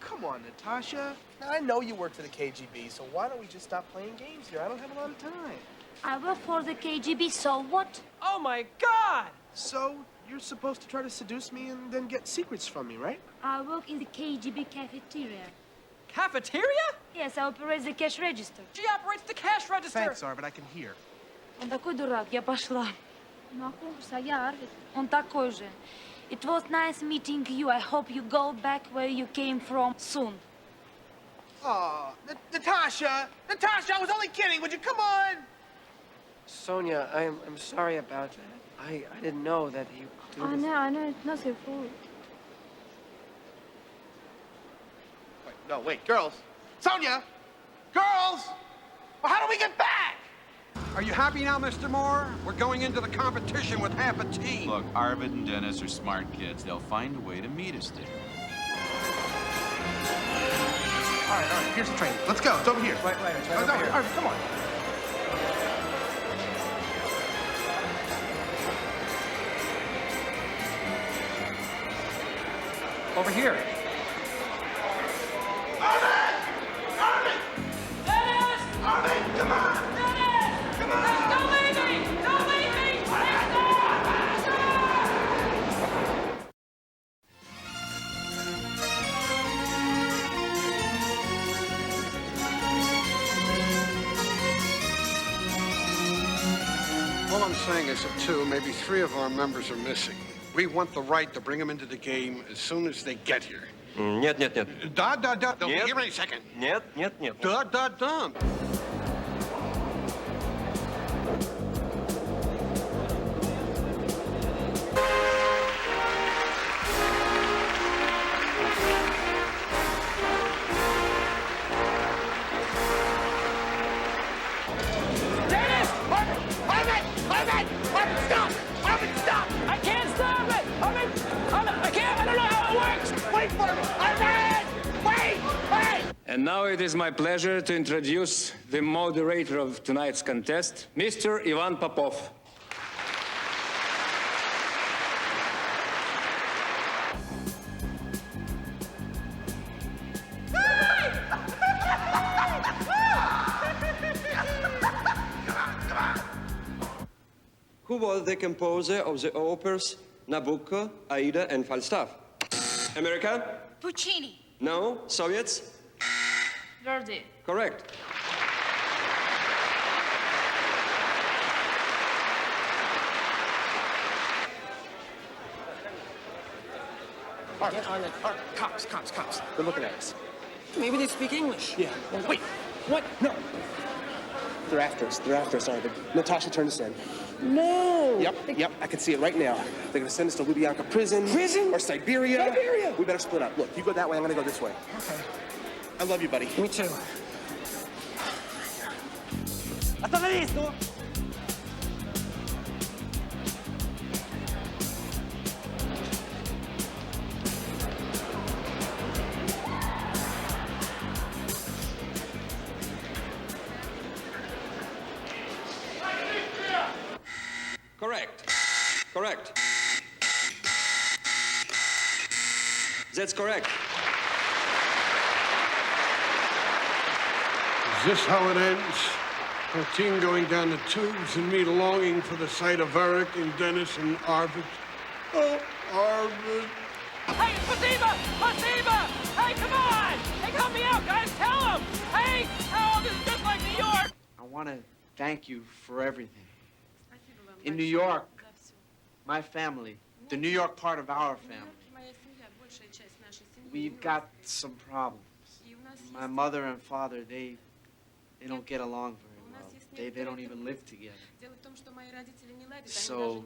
Come on, Natasha. Now, I know you work for the KGB, so why don't we just stop playing games here? I don't have a lot of time. I work for the KGB, so what? Oh, my God! So, you're supposed to try to seduce me and then get secrets from me, right? I work in the KGB cafeteria. Cafeteria? Yes, I operate the cash register. She operates the cash register. Thanks, Arvid, I can hear. Он такой дурак, я пошла. Ну, а я Арвид. Он такой же. It was nice meeting you. I hope you go back where you came from soon. Oh, Natasha! Natasha, I was only kidding. Would you come on? Sonia, I'm sorry about that. I didn't know that you do this. I know, it's not your fault. No, wait, girls. Sonia! Girls! Well, how do we get back? Are you happy now, Mr. Moore? We're going into the competition with half a team. Look, Arvid and Dennis are smart kids. They'll find a way to meet us there. All right, here's the train. Let's go. It's over here. Right, it's right over over here. All right, come on. Over here. All I'm saying is that 2, maybe 3 of our members are missing. We want the right to bring them into the game as soon as they get here. Нет. Da. They'll be Нет. here any second. Нет. Da. Arvid, stop! I can't stop it! Arvid, I can't, I don't know how it works! Wait for me! Arvid! Wait! And now it is my pleasure to introduce the moderator of tonight's contest, Mr. Ivan Popov. Who was the composer of the operas Nabucco, Aida, and Falstaff? American? Puccini. No. Soviets? Verdi. Correct. Get on it. Cops. They're looking at us. Maybe they speak English. Yeah. Wait, what? No. They're after us, Arvid. Natasha turned us in. No. Yep, I can see it right now. They're gonna send us to Lubyanka prison. Or Siberia. We better split up. Look, you go that way, I'm gonna go this way. Okay. I love you, buddy. Me too. Остановись, ну! Correct. That's correct. Is this how it ends? Our team going down the tubes and me longing for the sight of Eric and Dennis and Arvid. Oh, Arvid. Hey, Pasiba! Hey, come on! Hey, help me out, guys! Tell them! Hey, oh, this is just like New York! I want to thank you for everything. In New York, my family, the New York part of our family, we've got some problems. My mother and father, they don't get along very well. They don't even live together. So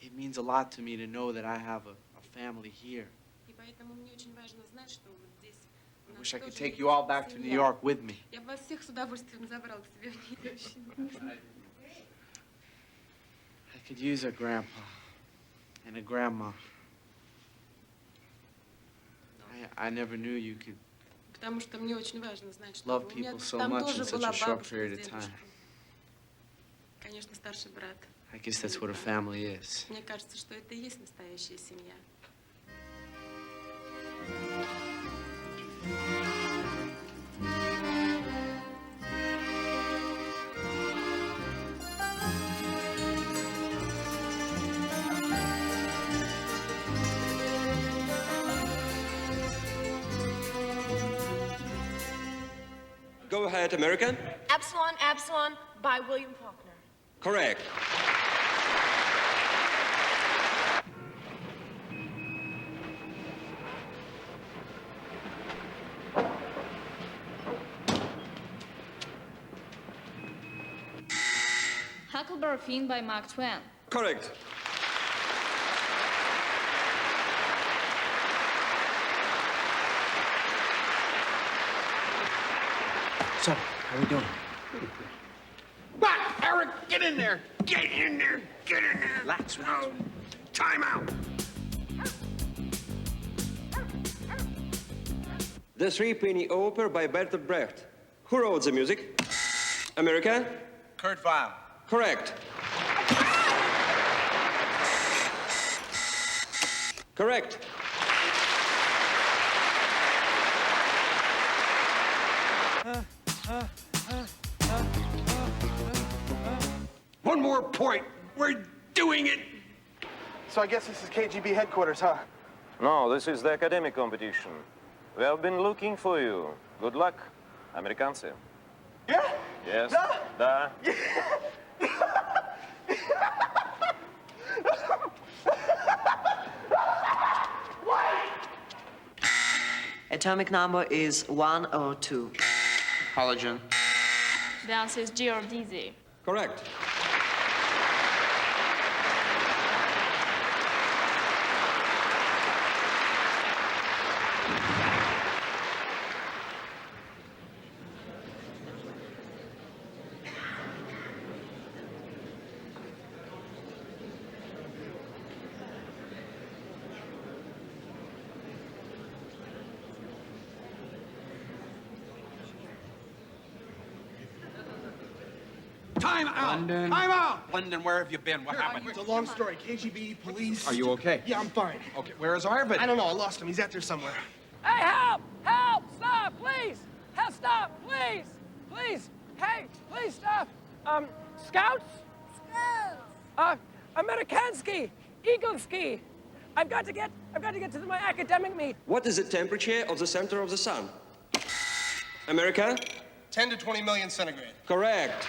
it means a lot to me to know that I have a family here. I wish I could take you all back to New York with me. I could use a grandpa and a grandma. I never knew you could love people so much in such a short period of time. I guess that's what a family is. Мне кажется, что это и есть настоящая семья. Go ahead, American. Absalon, Absalon by William Faulkner. Correct. Huckleberry Finn by Mark Twain. Correct. What's up? How we doing? But Eric, get in there! Get in there! Get in there! Relax. No. Time out! The Three-Penny Opera by Bertolt Brecht. Who wrote the music? America? Kurt Weill. Correct. Correct. One more point. We're doing it. So I guess this is KGB headquarters, huh? No, this is the academic competition. We have been looking for you. Good luck, Amerikanцы. Yeah? Yes. Да? Da. Atomic number is 102. Halogen. The answer is geodesy. Correct. Time out! London. Time out! London, where have you been? What happened? It's a long story. KGB, police. Are you okay? Yeah, I'm fine. Okay, where is Arvid? I don't know. I lost him. He's out there somewhere. Hey, help! Help! Stop, please! Help, stop, please! Please! Hey, please stop! Scouts? Scouts! Amerikansky! Eaglesky! I've got to get to my academic meet. What is the temperature of the center of the sun? America? 10 to 20 million centigrade. Correct.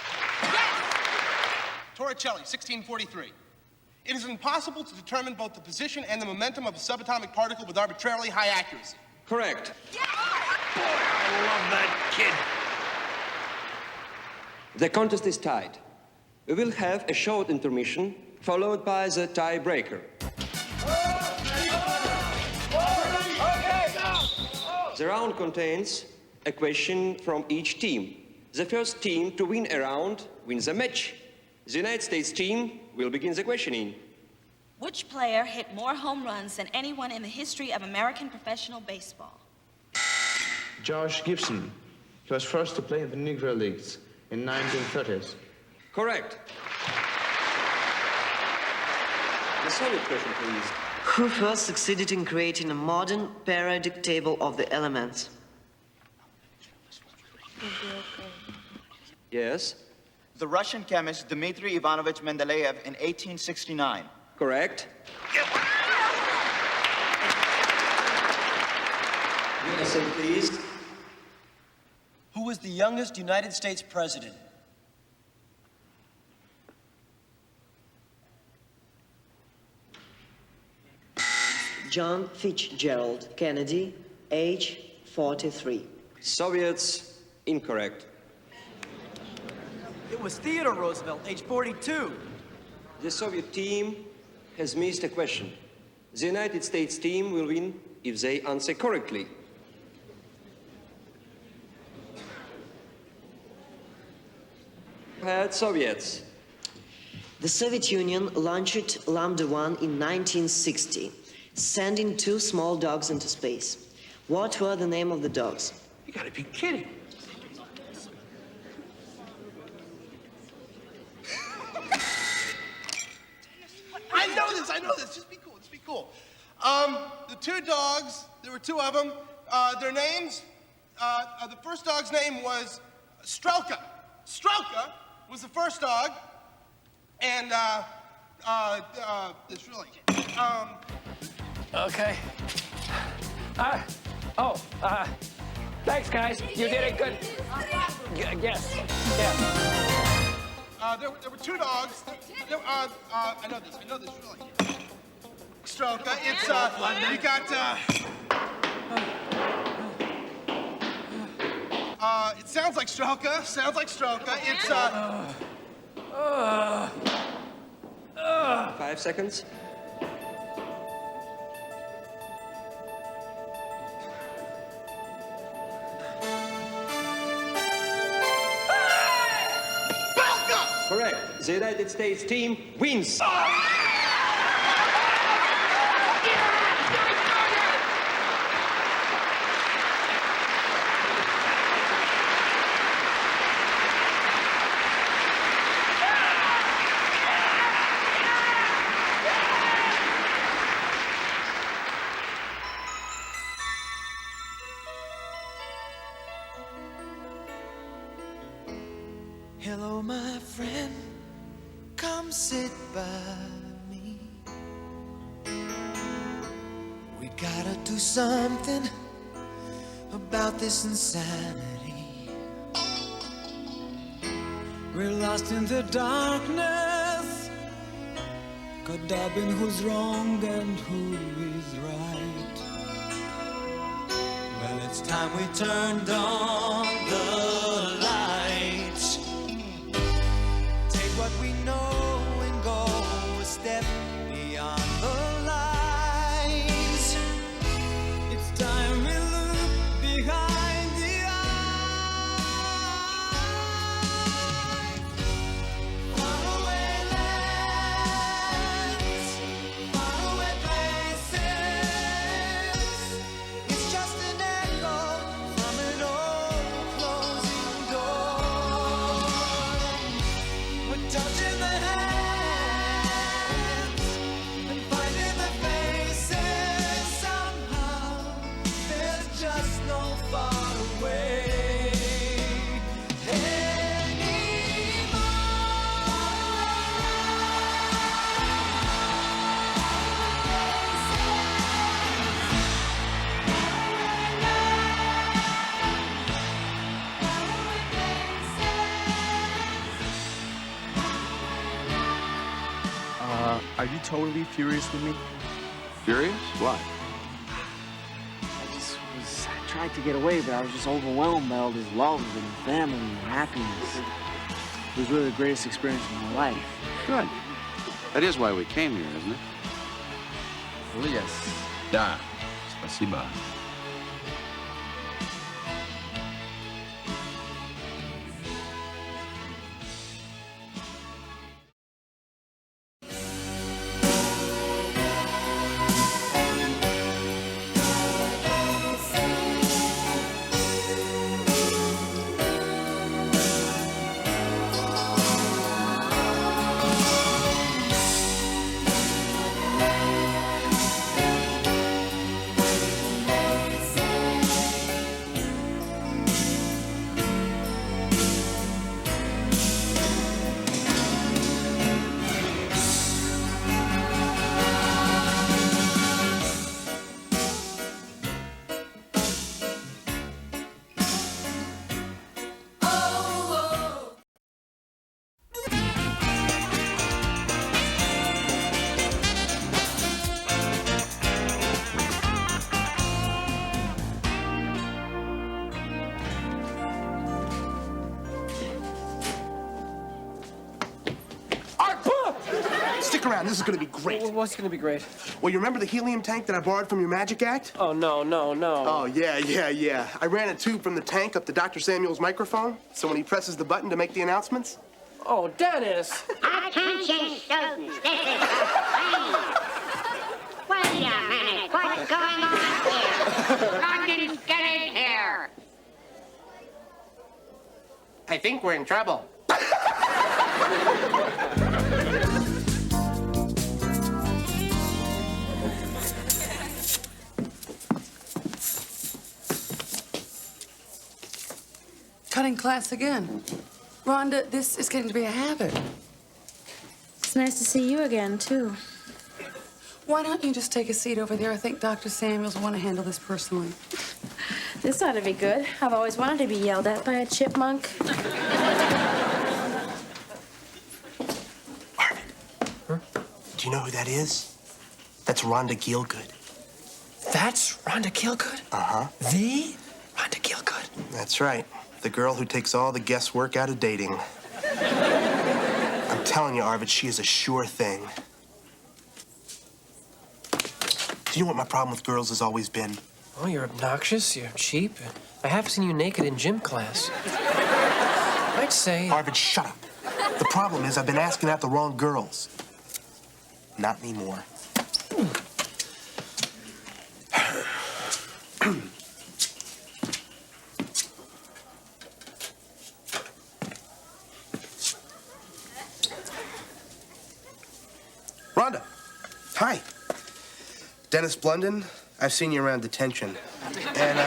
Torricelli, 1643. It is impossible to determine both the position and the momentum of a subatomic particle with arbitrarily high accuracy. Correct. I love that kid. The contest is tied. We will have a short intermission, followed by the tiebreaker. The round contains a question from each team. The first team to win a round wins the match. The United States team will begin the questioning. Which player hit more home runs than anyone in the history of American professional baseball? George Gibson. He was first to play in the Negro Leagues in 1930s. Correct. The Soviet question, please. Who first succeeded in creating a modern periodic table of the elements? Yes. The Russian chemist Dmitry Ivanovich Mendeleev in 1869. Correct. Listen, please. Who was the youngest United States president? John Fitzgerald Kennedy, age 43. Soviets, incorrect. It was Theodore Roosevelt, age 42. The Soviet team has missed a question. The United States team will win if they answer correctly. Had Soviets. The Soviet Union launched Lambda 1 in 1960, sending 2 small dogs into space. What were the name of the dogs? You gotta be kidding. I know this. Just be cool. Just be cool. The 2 dogs, there were 2 of them. Their names, the first dog's name was Strelka. Strelka was the first dog. And, it's really, Okay. Thanks, guys. You did it good. Yes. Yeah. There were 2 dogs. I know this, really. Strelka, it's, you got, it sounds like Strelka, it's, 5 seconds. the United States team wins. Hello, my friend, come sit by me. We gotta do something about this insanity. We're lost in the darkness, caught up in who's wrong and who is right. Well, it's time we turned on the lights. What we know and go a step beyond the lies. It's time we look behind the eyes. Faraway lands, faraway places. It's just an echo from an old closing door. Touching the hands and finding the faces. Somehow there's just no far away Are you totally furious with me? Furious? Why? I tried to get away, but I was just overwhelmed by all this love and family and happiness. It was really the greatest experience of my life. Good. That is why we came here, isn't it? Oh, yes. Да, спасибо. Stick around, this is gonna be great. What's gonna be great? Well, you remember the helium tank that I borrowed from your magic act? Oh, no. Oh, yeah. I ran a tube from the tank up to Dr. Samuel's microphone, so when he presses the button to make the announcements... Oh, Dennis! Attention, students, this is the plane. Wait a minute, what's going on here? London's getting here. I think we're in trouble. Cutting class again. Rhonda, this is getting to be a habit. It's nice to see you again, too. Why don't you just take a seat over there? I think Dr. Samuels will want to handle this personally. This ought to be good. I've always wanted to be yelled at by a chipmunk. Do you know who that is? That's Rhonda Gielgud. That's Rhonda Gielgud? Uh-huh. The Rhonda Gielgud? That's right. The girl who takes all the guesswork out of dating. I'm telling you, Arvid, she is a sure thing. Do you know what my problem with girls has always been? Oh, you're obnoxious, you're cheap. I have seen you naked in gym class. I'd say... Arvid, shut up. The problem is I've been asking out the wrong girls. Not anymore. Rhonda, hi. Dennis Blunden. I've seen you around detention. And,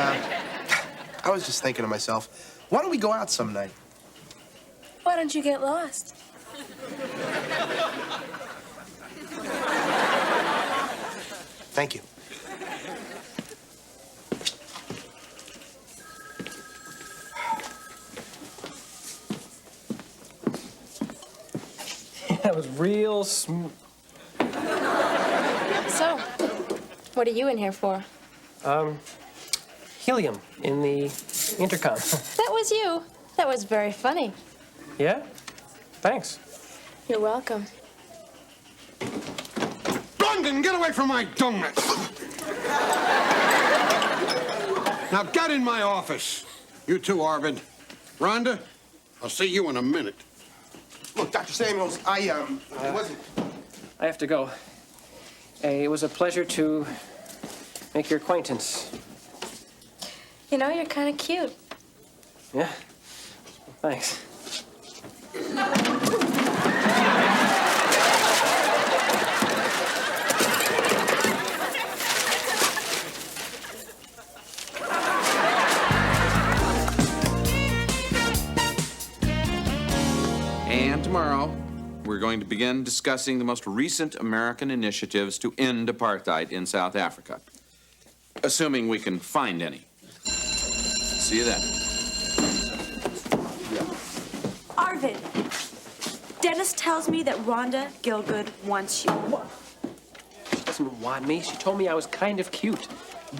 I was just thinking to myself, why don't we go out some night? Why don't you get lost? Thank you. That was real smooth. So, what are you in here for? Helium in the intercom. That was you. That was very funny. Yeah? Thanks. You're welcome. Blunden, get away from my donuts! Now get in my office. You too, Arvid. Rhonda, I'll see you in a minute. Look, Dr. Samuels, I wasn't... I have to go. It was a pleasure to make your acquaintance. You know, you're kind of cute. Yeah? Thanks. And tomorrow, we're going to begin discussing the most recent American initiatives to end apartheid in South Africa, assuming we can find any. See you then. Arvid, Dennis tells me that Rhonda Gielgud wants you. What? She doesn't want me. She told me I was kind of cute.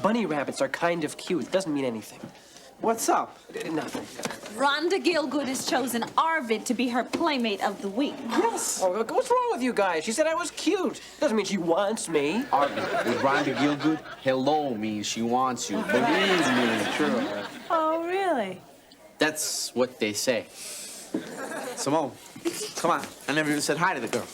Bunny rabbits are kind of cute. It doesn't mean anything. What's up? Nothing. Rhonda Gielgud has chosen Arvid to be her playmate of the week. Yes. Oh, what's wrong with you guys? She said I was cute. Doesn't mean she wants me. Arvid, with Rhonda Gielgud, hello means she wants you. Believe me, sure. Oh, really? That's what they say. Simone, come on. I never even said hi to the girl.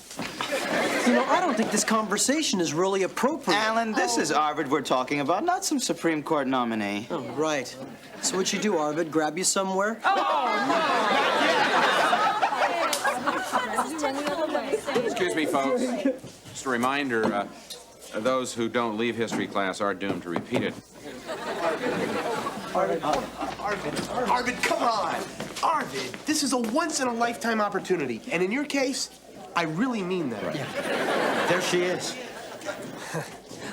You know, I don't think this conversation is really appropriate. Alan, this is Arvid we're talking about, not some Supreme Court nominee. Oh, right. So what you do, Arvid? Grab you somewhere? Excuse me, folks. Just a reminder, those who don't leave history class are doomed to repeat it. Arvid, come on! Arvid, this is a once-in-a-lifetime opportunity. And in your case, I really mean that. There she is.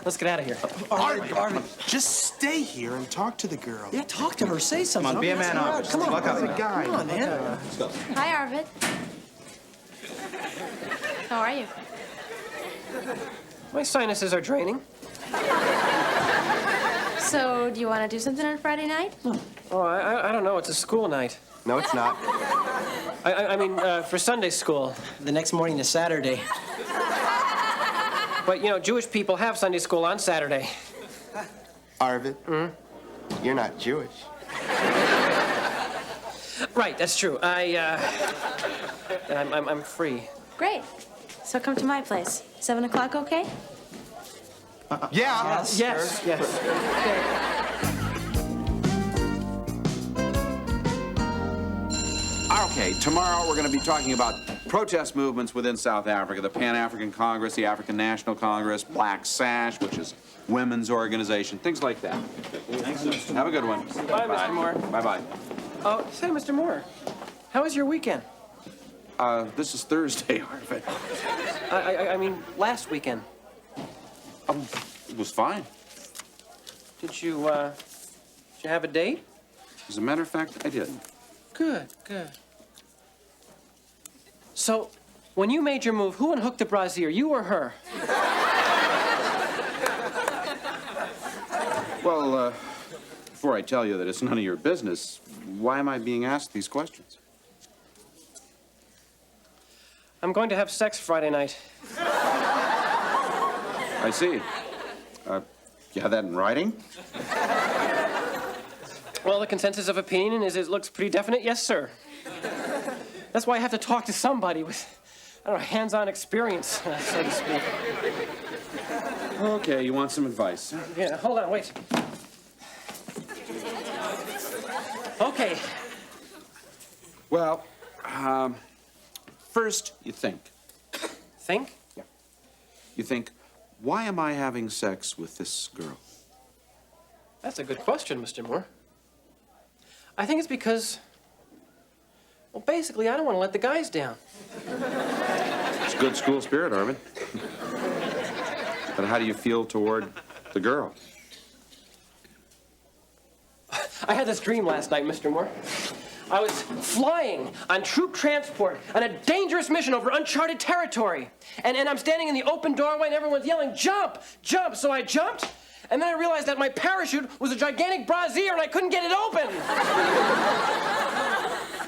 Let's get out of here. Arvid, just stay here and talk to the girl. Yeah, talk to her. Say something. Come on, be a man, Arvid. Come on, Walk out. He's a guy. Come on, man. Hi, Arvid. How are you? My sinuses are draining. So, do you want to do something on Friday night? Oh, I don't know. It's a school night. No, it's not. I mean, for Sunday school. The next morning is Saturday. But, you know, Jewish people have Sunday school on Saturday. Arvid, you're not Jewish. Right, that's true. I'm free. Great. So come to my place. 7 o'clock, okay? Yeah. Yes. Okay, tomorrow we're going to be talking about protest movements within South Africa, the Pan-African Congress, the African National Congress, Black Sash, which is women's organization, things like that. Thanks, Mr. Have a good one. Bye, Mr. Moore. Bye-bye. Oh, say, Mr. Moore, how was your weekend? This is Thursday, Arvid. I mean, last weekend. It was fine. Did you have a date? As a matter of fact, I didn't. Good. So, when you made your move, who unhooked the brassiere, you or her? Well, before I tell you that it's none of your business, why am I being asked these questions? I'm going to have sex Friday night. I see. You have that in writing? Well, the consensus of opinion is it looks pretty definite, yes, sir. That's why I have to talk to somebody with, I don't know, hands-on experience, so to speak. Okay, you want some advice? Yeah, hold on, wait. Okay. Well, first you think. Think? Yeah. You think, why am I having sex with this girl? That's a good question, Mr. Moore. I think it's because, well, basically, I don't want to let the guys down. It's good school spirit, Arvid. But how do you feel toward the girl? I had this dream last night, Mr. Moore. I was flying on troop transport on a dangerous mission over uncharted territory. And I'm standing in the open doorway and everyone's yelling, jump, jump. So I jumped, and then I realized that my parachute was a gigantic brassiere and I couldn't get it open.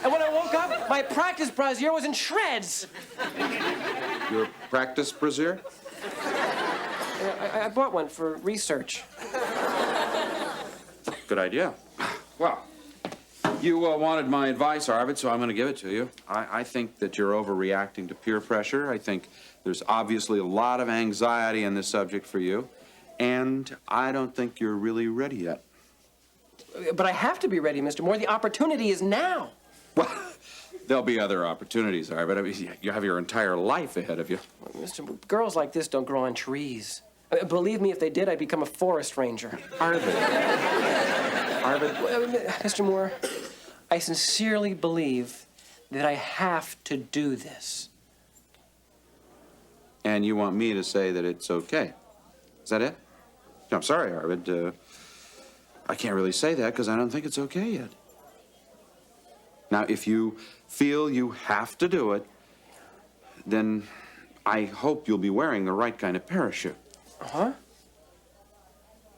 And when I woke up, my practice brassiere was in shreds. Your practice brassiere? I bought one for research. Good idea. Well, you wanted my advice, Arvid, so I'm going to give it to you. I think that you're overreacting to peer pressure. I think there's obviously a lot of anxiety in this subject for you, and I don't think you're really ready yet. But I have to be ready, Mr. Moore. The opportunity is now. Well, there'll be other opportunities, Arvid. I mean, you have your entire life ahead of you. Mr. Moore, girls like this don't grow on trees. Believe me, if they did, I'd become a forest ranger. Arvid. Arvid. Mr. Moore, I sincerely believe that I have to do this. And you want me to say that it's okay? Is that it? No, I'm sorry, Arvid. I can't really say that because I don't think it's okay yet. Now, if you feel you have to do it, then I hope you'll be wearing the right kind of parachute. Huh?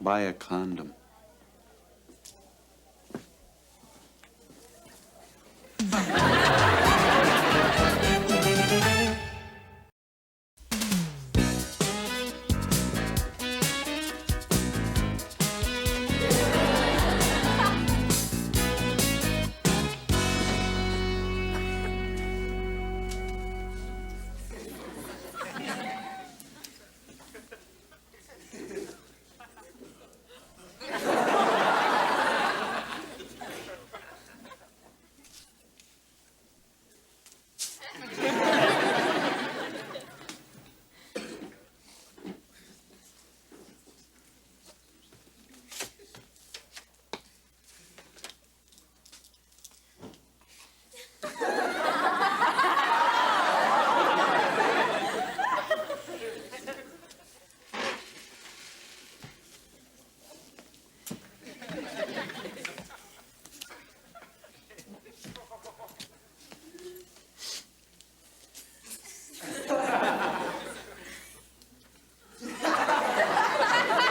Buy a condom.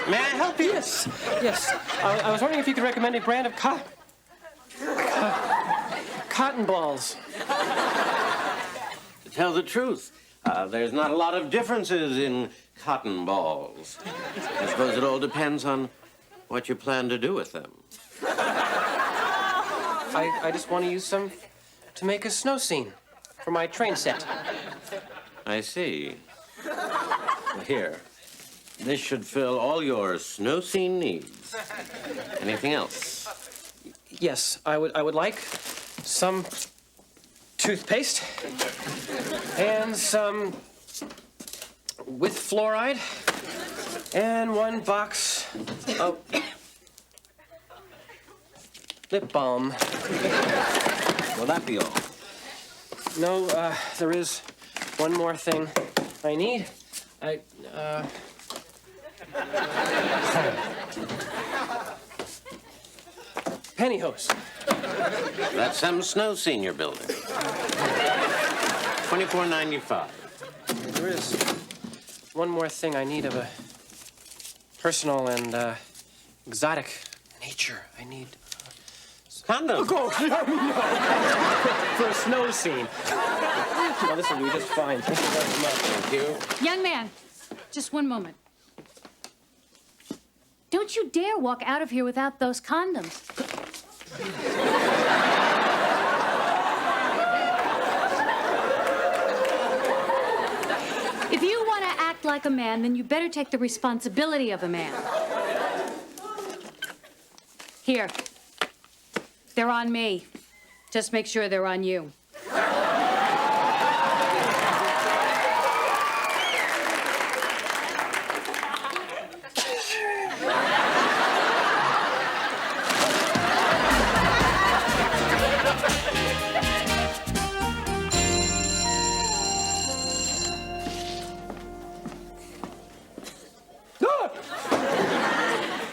May I help you? Yes, yes. I was wondering if you could recommend a brand of cotton balls. To tell the truth, there's not a lot of differences in cotton balls. I suppose it all depends on what you plan to do with them. I just want to use some to make a snow scene for my train set. I see. Here. This should fill all your snow scene needs. Anything else? Yes, I would like some toothpaste and some with fluoride and one box of lip balm. Will that be all? No, there is one more thing I need. Pantyhose. That's some snow scene you're building. $24.95. There is one more thing I need of a personal and exotic nature. I need condoms. Oh, no. For a snow scene. No, this will do just fine. Thank you very much. Thank you. Young man, just one moment. Don't you dare walk out of here without those condoms. like a man, then you better take the responsibility of a man. Here. They're on me. Just make sure they're on you.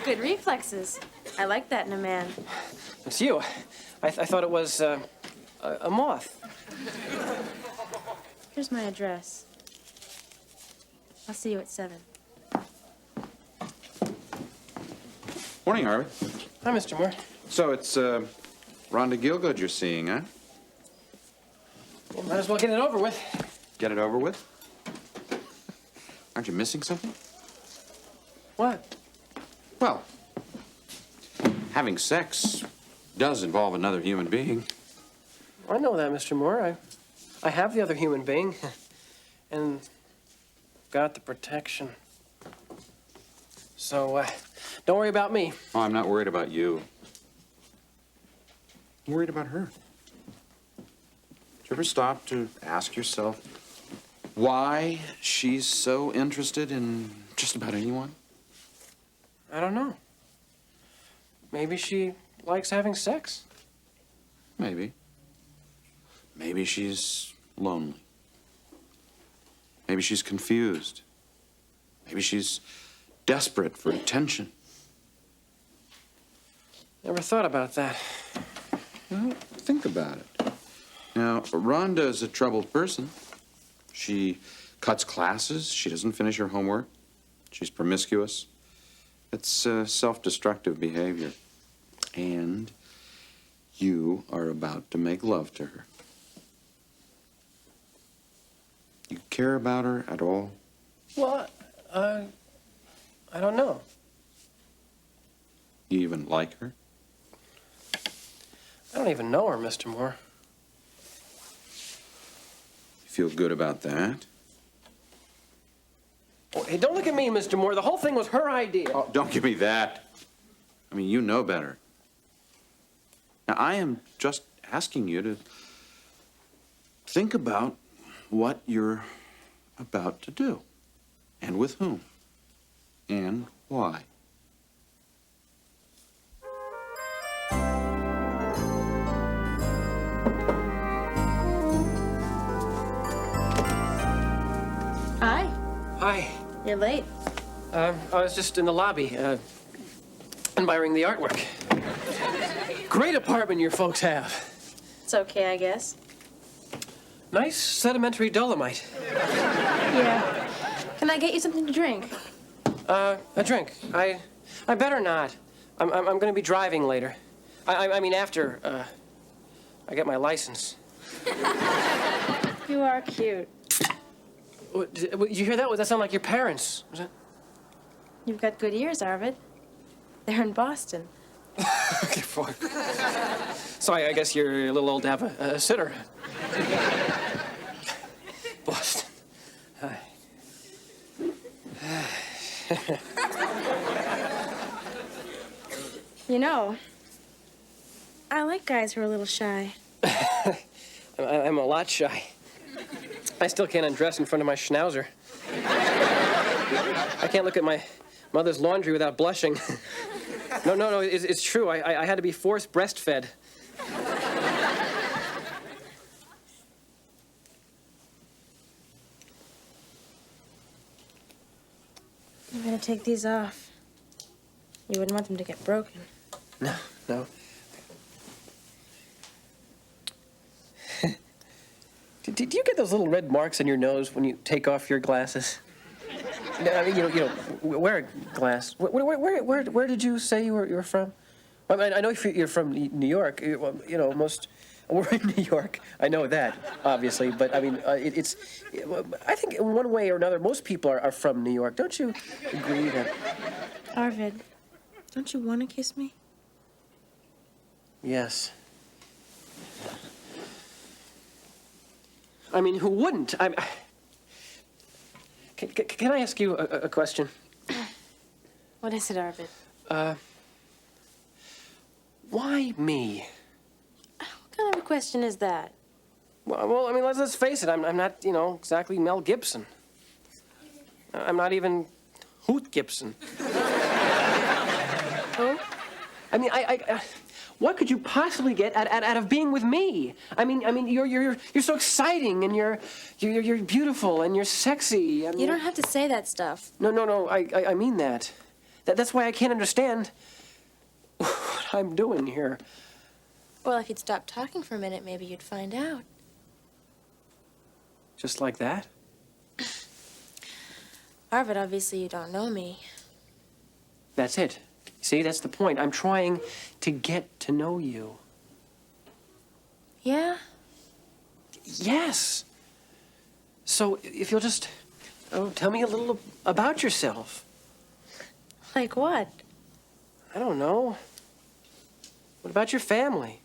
Good reflexes. I like that in a man. It's you. I thought it was a moth. Here's my address. I'll see you at 7. Morning, Harvey. Hi, Mr. Moore. So it's Rhonda Gielgud you're seeing, huh? Well, might as well get it over with. Get it over with? Aren't you missing something? What? Well, having sex does involve another human being. I know that, Mr. Moore. I have the other human being. And got the protection. So, don't worry about me. Oh, I'm not worried about you. I'm worried about her. Did you ever stop to ask yourself why she's so interested in just about anyone? I don't know. Maybe she likes having sex. Maybe. Maybe she's lonely. Maybe she's confused. Maybe she's desperate for attention. Never thought about that. Well, think about it. Now, Rhonda is a troubled person. She cuts classes. She doesn't finish her homework. She's promiscuous. It's self-destructive behavior. And you are about to make love to her. You care about her at all? Well, I don't know. You even like her? I don't even know her, Mr. Moore. You feel good about that? Oh, hey, don't look at me, Mr. Moore. The whole thing was her idea. Oh, don't give me that. I mean, you know better. Now, I am just asking you to think about what you're about to do, and with whom, and why. Hi. Hi. You're late. I was just in the lobby, admiring the artwork. Great apartment your folks have. It's okay, I guess. Nice sedimentary dolomite. Yeah. Can I get you something to drink? A drink. I better not. I'm going to be driving later. I mean, after I get my license. You are cute. Did you hear that? Does that sound like your parents? Was that... You've got good ears, Arvid. They're in Boston. Okay, fine. Sorry, I guess you're a little old to have a sitter. Boston. Hi. You know, I like guys who are a little shy. I'm a lot shy. I still can't undress in front of my schnauzer. I can't look at my mother's laundry without blushing. No, it's true. I had to be forced breastfed. I'm gonna take these off. You wouldn't want them to get broken. No. Do you get those little red marks on your nose when you take off your glasses? I mean, you know, wear a glass. Where did you say you were from? I mean, I know you're from New York. You know, we're in New York. I know that, obviously. But I mean, I think in one way or another, most people are from New York. Don't you agree that? Arvid, don't you want to kiss me? Yes. I mean, who wouldn't? Can I ask you a question? What is it, Arvid? Why me? What kind of a question is that? Well, I mean, let's face it. I'm not, exactly Mel Gibson. I'm not even Hoot Gibson. Who? I mean, what could you possibly get out of being with me? I mean, you're so exciting, and you're beautiful, and you're sexy. I mean, You don't have to say that stuff. No. I mean that. That's why I can't understand what I'm doing here. Well, if you'd stop talking for a minute, maybe you'd find out. Just like that? Arvid, obviously you don't know me. That's it. See, that's the point. I'm trying to get to know you. Yeah? Yes. So if you'll just tell me a little about yourself. Like what? I don't know. What about your family?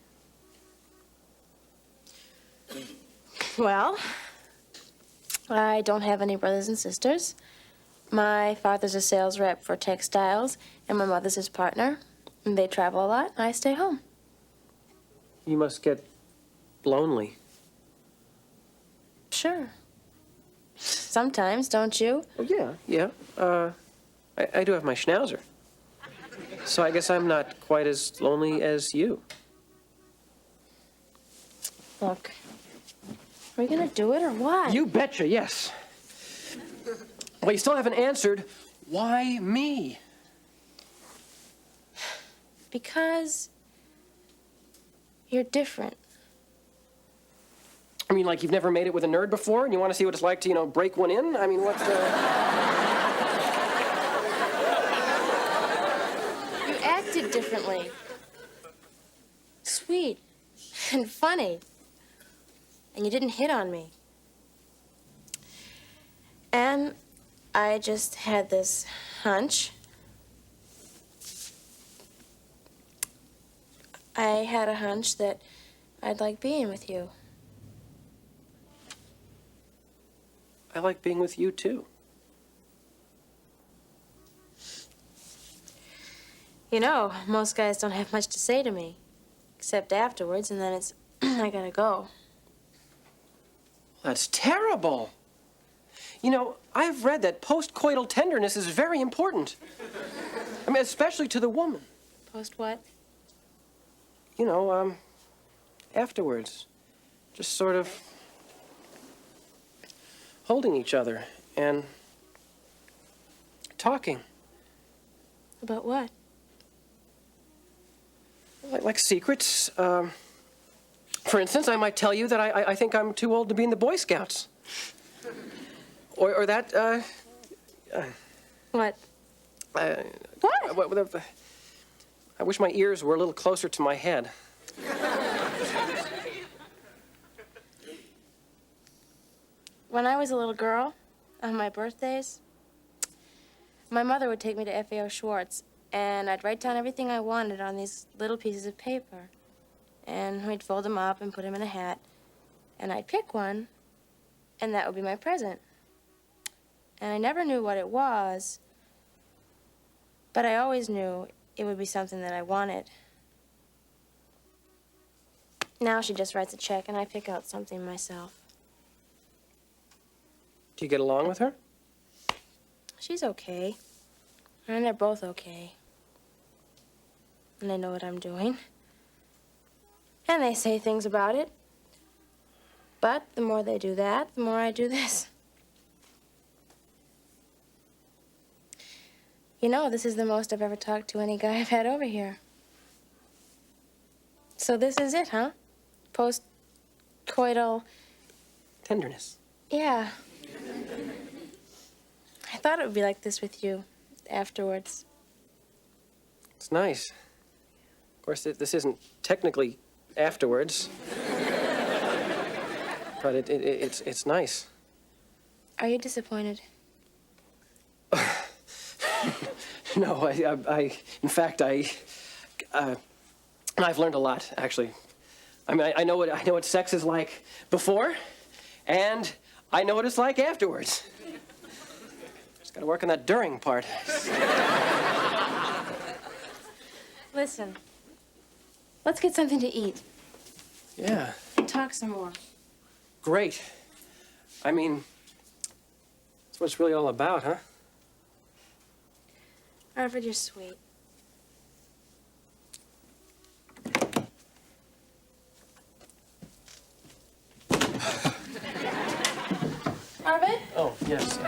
Well, I don't have any brothers and sisters. My father's a sales rep for textiles, and my mother's his partner. And they travel a lot, and I stay home. You must get lonely. Sure. Sometimes, don't you? Oh, yeah. I do have my schnauzer. So I guess I'm not quite as lonely as you. Look, are we gonna do it or what? You betcha, yes. Well, you still haven't answered, why me? Because you're different. I mean, like you've never made it with a nerd before, and you want to see what it's like to, break one in? I mean, what's You acted differently. Sweet and funny. And you didn't hit on me. And I just had this hunch. I had a hunch that I'd like being with you. I like being with you, too. You know, most guys don't have much to say to me. Except afterwards, and then it's, I gotta go. That's terrible. I've read that postcoital tenderness is very important. I mean, especially to the woman. Post what? Afterwards. Just sort of holding each other and talking. About what? Like secrets. For instance, I might tell you that I think I'm too old to be in the Boy Scouts. Or that, What? What? I wish my ears were a little closer to my head. When I was a little girl, on my birthdays, my mother would take me to FAO Schwartz, and I'd write down everything I wanted on these little pieces of paper. And we'd fold them up and put them in a hat, and I'd pick one, and that would be my present. And I never knew what it was, but I always knew it would be something that I wanted. Now she just writes a check, and I pick out something myself. Do you get along with her? She's okay. And they're both okay. And they know what I'm doing. And they say things about it. But the more they do that, the more I do this. This is the most I've ever talked to any guy I've had over here. So this is it, huh? Post-coital... Tenderness. Yeah. I thought it would be like this with you afterwards. It's nice. Of course, this isn't technically afterwards. But it's nice. Are you disappointed? No, in fact, I've learned a lot, actually. I mean, I know what sex is like before, and I know what it's like afterwards. Gotta work on that during part. Listen, let's get something to eat. Yeah, And talk some more. great. I mean, that's what it's really all about, huh? Arvid, you're sweet. Arvid? Oh, yes.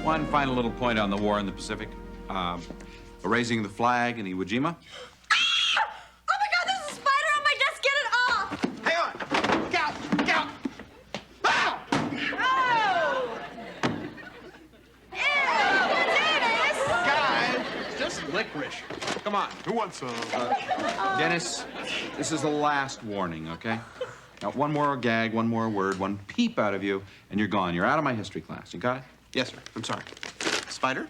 One final little point on the war in the Pacific. Raising the flag in Iwo Jima. Oh my God, there's a spider on my desk. Get it off. Hang on. Look out. Look out. Ow! Oh! Ew, Dennis! Guys, it's just licorice. Come on, who wants some? Dennis, this is the last warning, okay? Now, one more gag, one more word, one peep out of you, and you're gone. You're out of my history class. You got it? Yes, sir. I'm sorry. Spider?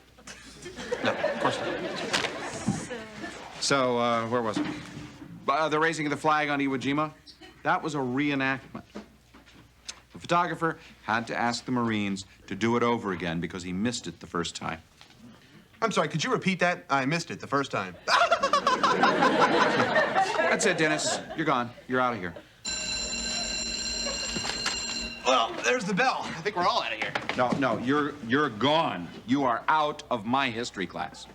No, of course not. So, where was it? The raising of the flag on Iwo Jima? That was a reenactment. The photographer had to ask the Marines to do it over again because he missed it the first time. I'm sorry, could you repeat that? I missed it the first time. That's it, Dennis. You're gone. You're out of here. Well, there's the bell. I think we're all out of here. No, you're gone. You are out of my history class.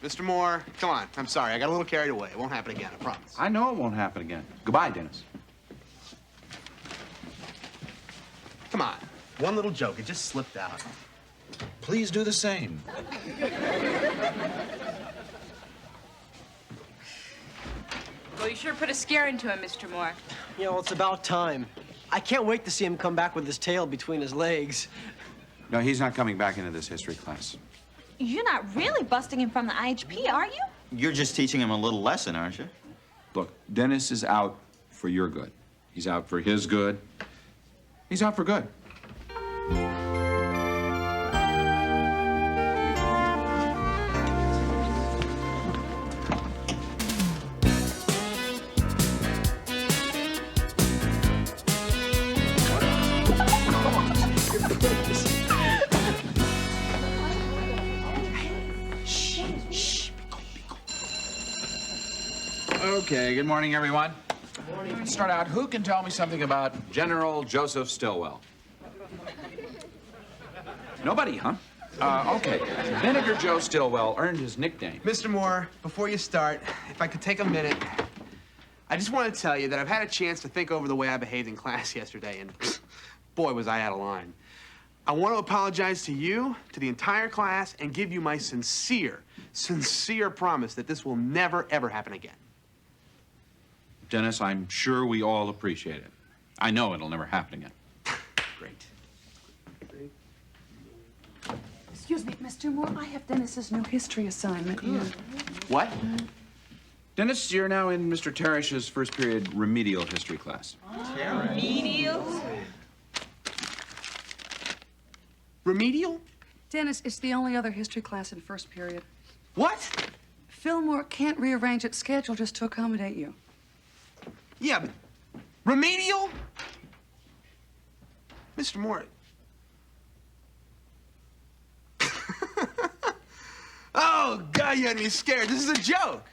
Mr. Moore, come on. I'm sorry. I got a little carried away. It won't happen again, I promise. I know it won't happen again. Goodbye, Dennis. Come on. One little joke. It just slipped out. Please do the same. Well, you sure put a scare into him, Mr. Moore. You know, it's about time. I can't wait to see him come back with his tail between his legs. No, he's not coming back into this history class. You're not really busting him from the IHP, are you? You're just teaching him a little lesson, aren't you? Look, Dennis is out for your good. He's out for his good. He's out for good. Okay, good morning, everyone. Good morning. Let's start out. Who can tell me something about General Joseph Stilwell? Nobody, huh? Okay. Vinegar Joe Stilwell earned his nickname. Mr. Moore, before you start, if I could take a minute, I just want to tell you that I've had a chance to think over the way I behaved in class yesterday, and boy, was I out of line. I want to apologize to you, to the entire class, and give you my sincere promise that this will never, ever happen again. Dennis, I'm sure we all appreciate it. I know it'll never happen again. Great. Excuse me, Mr. Moore, I have Dennis's new history assignment here. What? Dennis, you're now in Mr. Teresh's first period remedial history class. Remedial? Remedial? Dennis, it's the only other history class in first period. What? Fillmore can't rearrange its schedule just to accommodate you. Yeah, but remedial? Mr. Moore. Oh, God, you had me scared. This is a joke.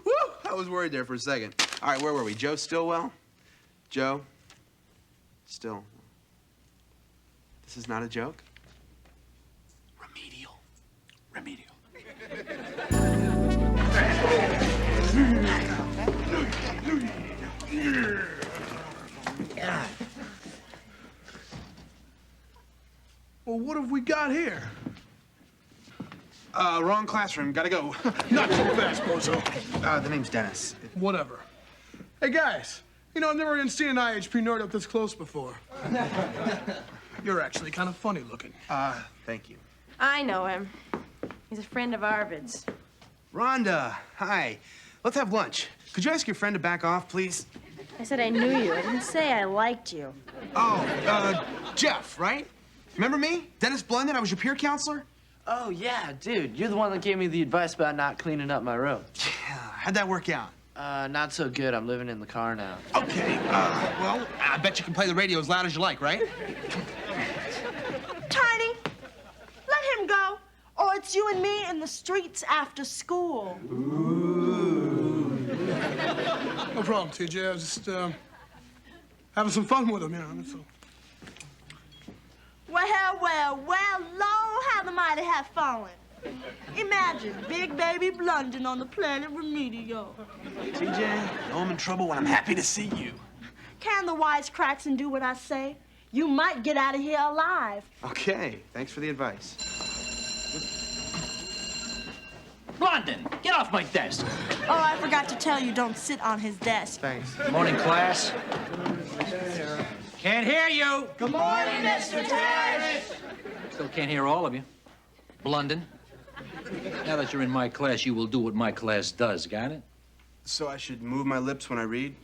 Woo! I was worried there for a second. All right, where were we? Joe Stilwell? Joe? Still. This is not a joke? Remedial. Remedial. Well, what have we got here? Wrong classroom. Gotta go. Not so fast, Bozo. The name's Dennis. Whatever. Hey, guys. You know, I've never even seen an IHP nerd up this close before. You're actually kind of funny looking. Thank you. I know him. He's a friend of Arvid's. Rhonda, hi. Let's have lunch. Could you ask your friend to back off, please? I said I knew you. I didn't say I liked you. Oh, Jeff, right? Remember me? Dennis Blunden? I was your peer counselor? Oh, yeah, dude. You're the one that gave me the advice about not cleaning up my room. Yeah. How'd that work out? Not so good. I'm living in the car now. Okay, well, I bet you can play the radio as loud as you like, right? Tiny, let him go, or it's you and me in the streets after school. No problem, TJ. I was just having some fun with him, you know. That's all. Well, Lord, how the mighty have fallen. Imagine Big Baby Blunden on the planet Remedial. TJ, I know I'm in trouble when I'm happy to see you. Can the wisecracks and do what I say? You might get out of here alive. Okay, thanks for the advice. Blunden, get off my desk. Oh, I forgot to tell you, don't sit on his desk. Thanks. Morning, class. Can't hear you. Good morning, Mr. Terry. Still can't hear all of you. Blunden, now that you're in my class, you will do what my class does, got it? So I should move my lips when I read?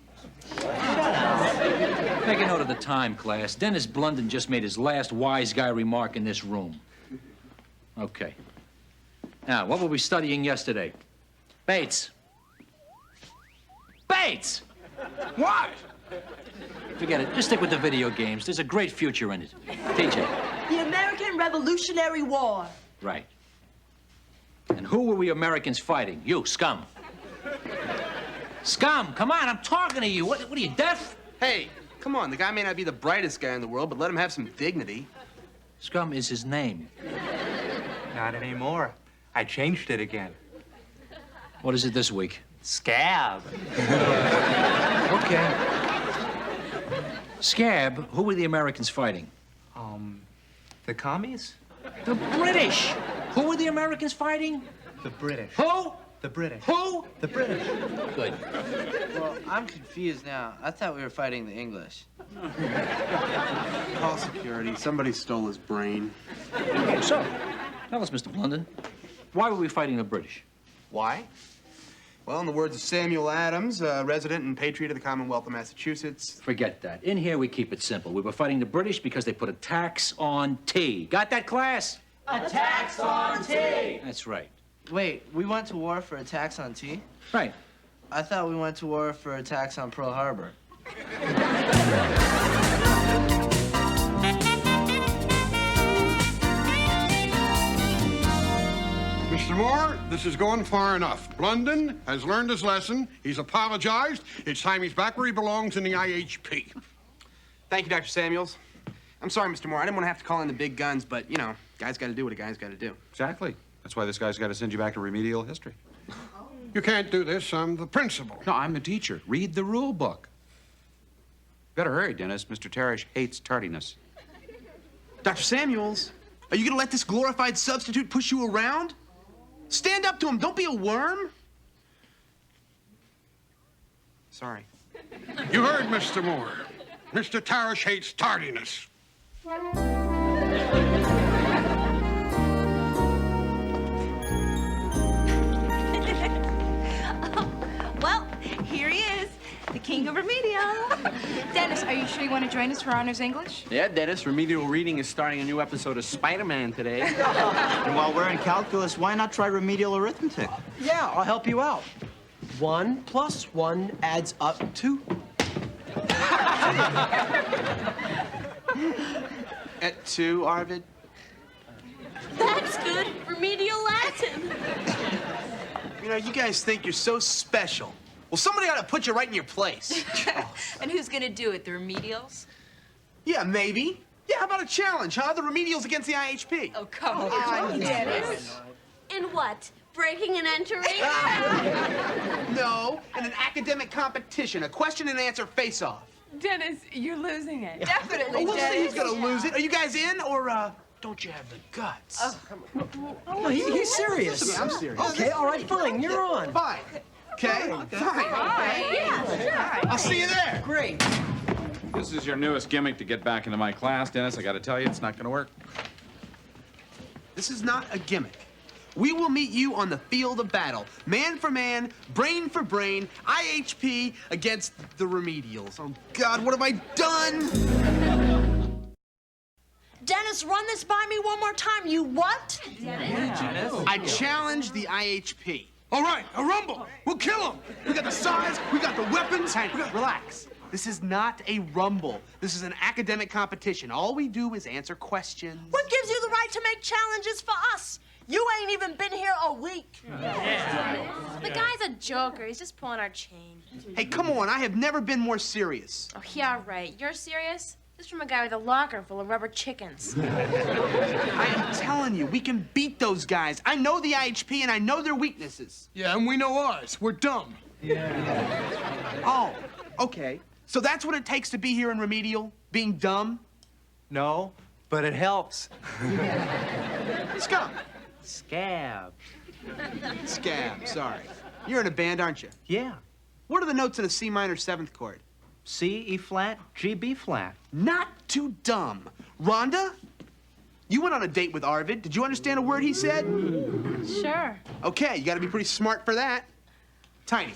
Make a note of the time, class. Dennis Blunden just made his last wise guy remark in this room. Okay. Now, what were we studying yesterday? Bates. Bates! What? Forget it. Just stick with the video games. There's a great future in it. TJ. The American Revolutionary War. Right. And who were we Americans fighting? You, scum. Scum, come on, I'm talking to you. What are you, deaf? Hey, come on. The guy may not be the brightest guy in the world, but let him have some dignity. Scum is his name. Not anymore. I changed it again. What is it this week? Scab. Okay. Scab, who were the Americans fighting? The commies? The British. Who were the Americans fighting? The British. Who? The British. Who? The British. Good. Well, I'm confused now. I thought we were fighting the English. Call security. Somebody stole his brain. So, tell us, Mr. Blunden, why were we fighting the British? Why? Well, in the words of Samuel Adams, resident and patriot of the Commonwealth of Massachusetts. Forget that. In here, we keep it simple. We were fighting the British because they put a tax on tea. Got that, class? A tax on tea. That's right. Wait, we went to war for a tax on tea? Right. I thought we went to war for a tax on Pearl Harbor. Mr. Moore, this is going far enough. Blunden has learned his lesson. He's apologized. It's time he's back where he belongs in the IHP. Thank you, Dr. Samuels. I'm sorry, Mr. Moore. I didn't want to have to call in the big guns, but, you know, guy's got to do what a guy's got to do. Exactly. That's why this guy's got to send you back to remedial history. You can't do this. I'm the principal. No, I'm the teacher. Read the rule book. Better hurry, Dennis. Mr. Teresh hates tardiness. Dr. Samuels, are you going to let this glorified substitute push you around? Stand up to him. Don't be a worm. Sorry. You heard Mr. Moore. Mr. Tarish hates tardiness. Well, here he is, the king of remedial. Dennis, are you sure you want to join us for honors English? Yeah, Dennis, remedial reading is starting a new episode of Spider-Man today. And while we're in calculus, why not try remedial arithmetic? Yeah, I'll help you out. 1 + 1 adds up to... At 2, Arvid. That's good. Remedial Latin. You know, you guys think you're so special. Well, somebody ought to put you right in your place. And who's going to do it, the remedials? Yeah, maybe. Yeah, how about a challenge, huh? The remedials against the IHP. Oh, come on, Dennis. In what? Breaking and entering? No, in an academic competition, a question and answer face-off. Dennis, you're losing it. Definitely, We'll see who's Dennis. gonna lose it. Are you guys in, or don't you have the guts? No, he's serious. Listen, I'm serious. Okay, all right, fine. You're on. Fine. Okay, fine. I'll see you there. Great. This is your newest gimmick to get back into my class, Dennis. I got to tell you, it's not going to work. This is not a gimmick. We will meet you on the field of battle. Man for man, brain for brain, IHP against the remedials. Oh, God, what have I done? Dennis, run this by me one more time. You what? I challenge the IHP. All right, a rumble. We'll kill him. We got the size, we got the weapons. Hey, relax. This is not a rumble. This is an academic competition. All we do is answer questions. What gives you the right to make challenges for us? You ain't even been here a week. The guy's a joker. He's just pulling our chain. Hey, come on. I have never been more serious. Oh, yeah, right. You're serious? This is from a guy with a locker full of rubber chickens. I am telling you, we can beat those guys. I know the IHP and I know their weaknesses. Yeah, and we know ours. We're dumb. Oh, okay. So that's what it takes to be here in Remedial? Being dumb? No, but it helps. Scum. Scab. Scab, sorry. You're in a band, aren't you? Yeah. What are the notes in a C minor seventh chord? C, E flat, G, B flat. Not too dumb. Rhonda? You went on a date with Arvid. Did you understand a word he said? Sure. Okay, you gotta be pretty smart for that. Tiny.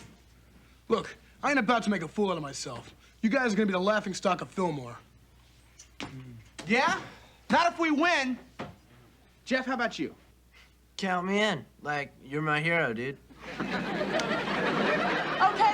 Look, I ain't about to make a fool out of myself. You guys are gonna be the laughingstock of Fillmore. Yeah? Not if we win. Jeff, how about you? Count me in. Like, you're my hero, dude. Okay,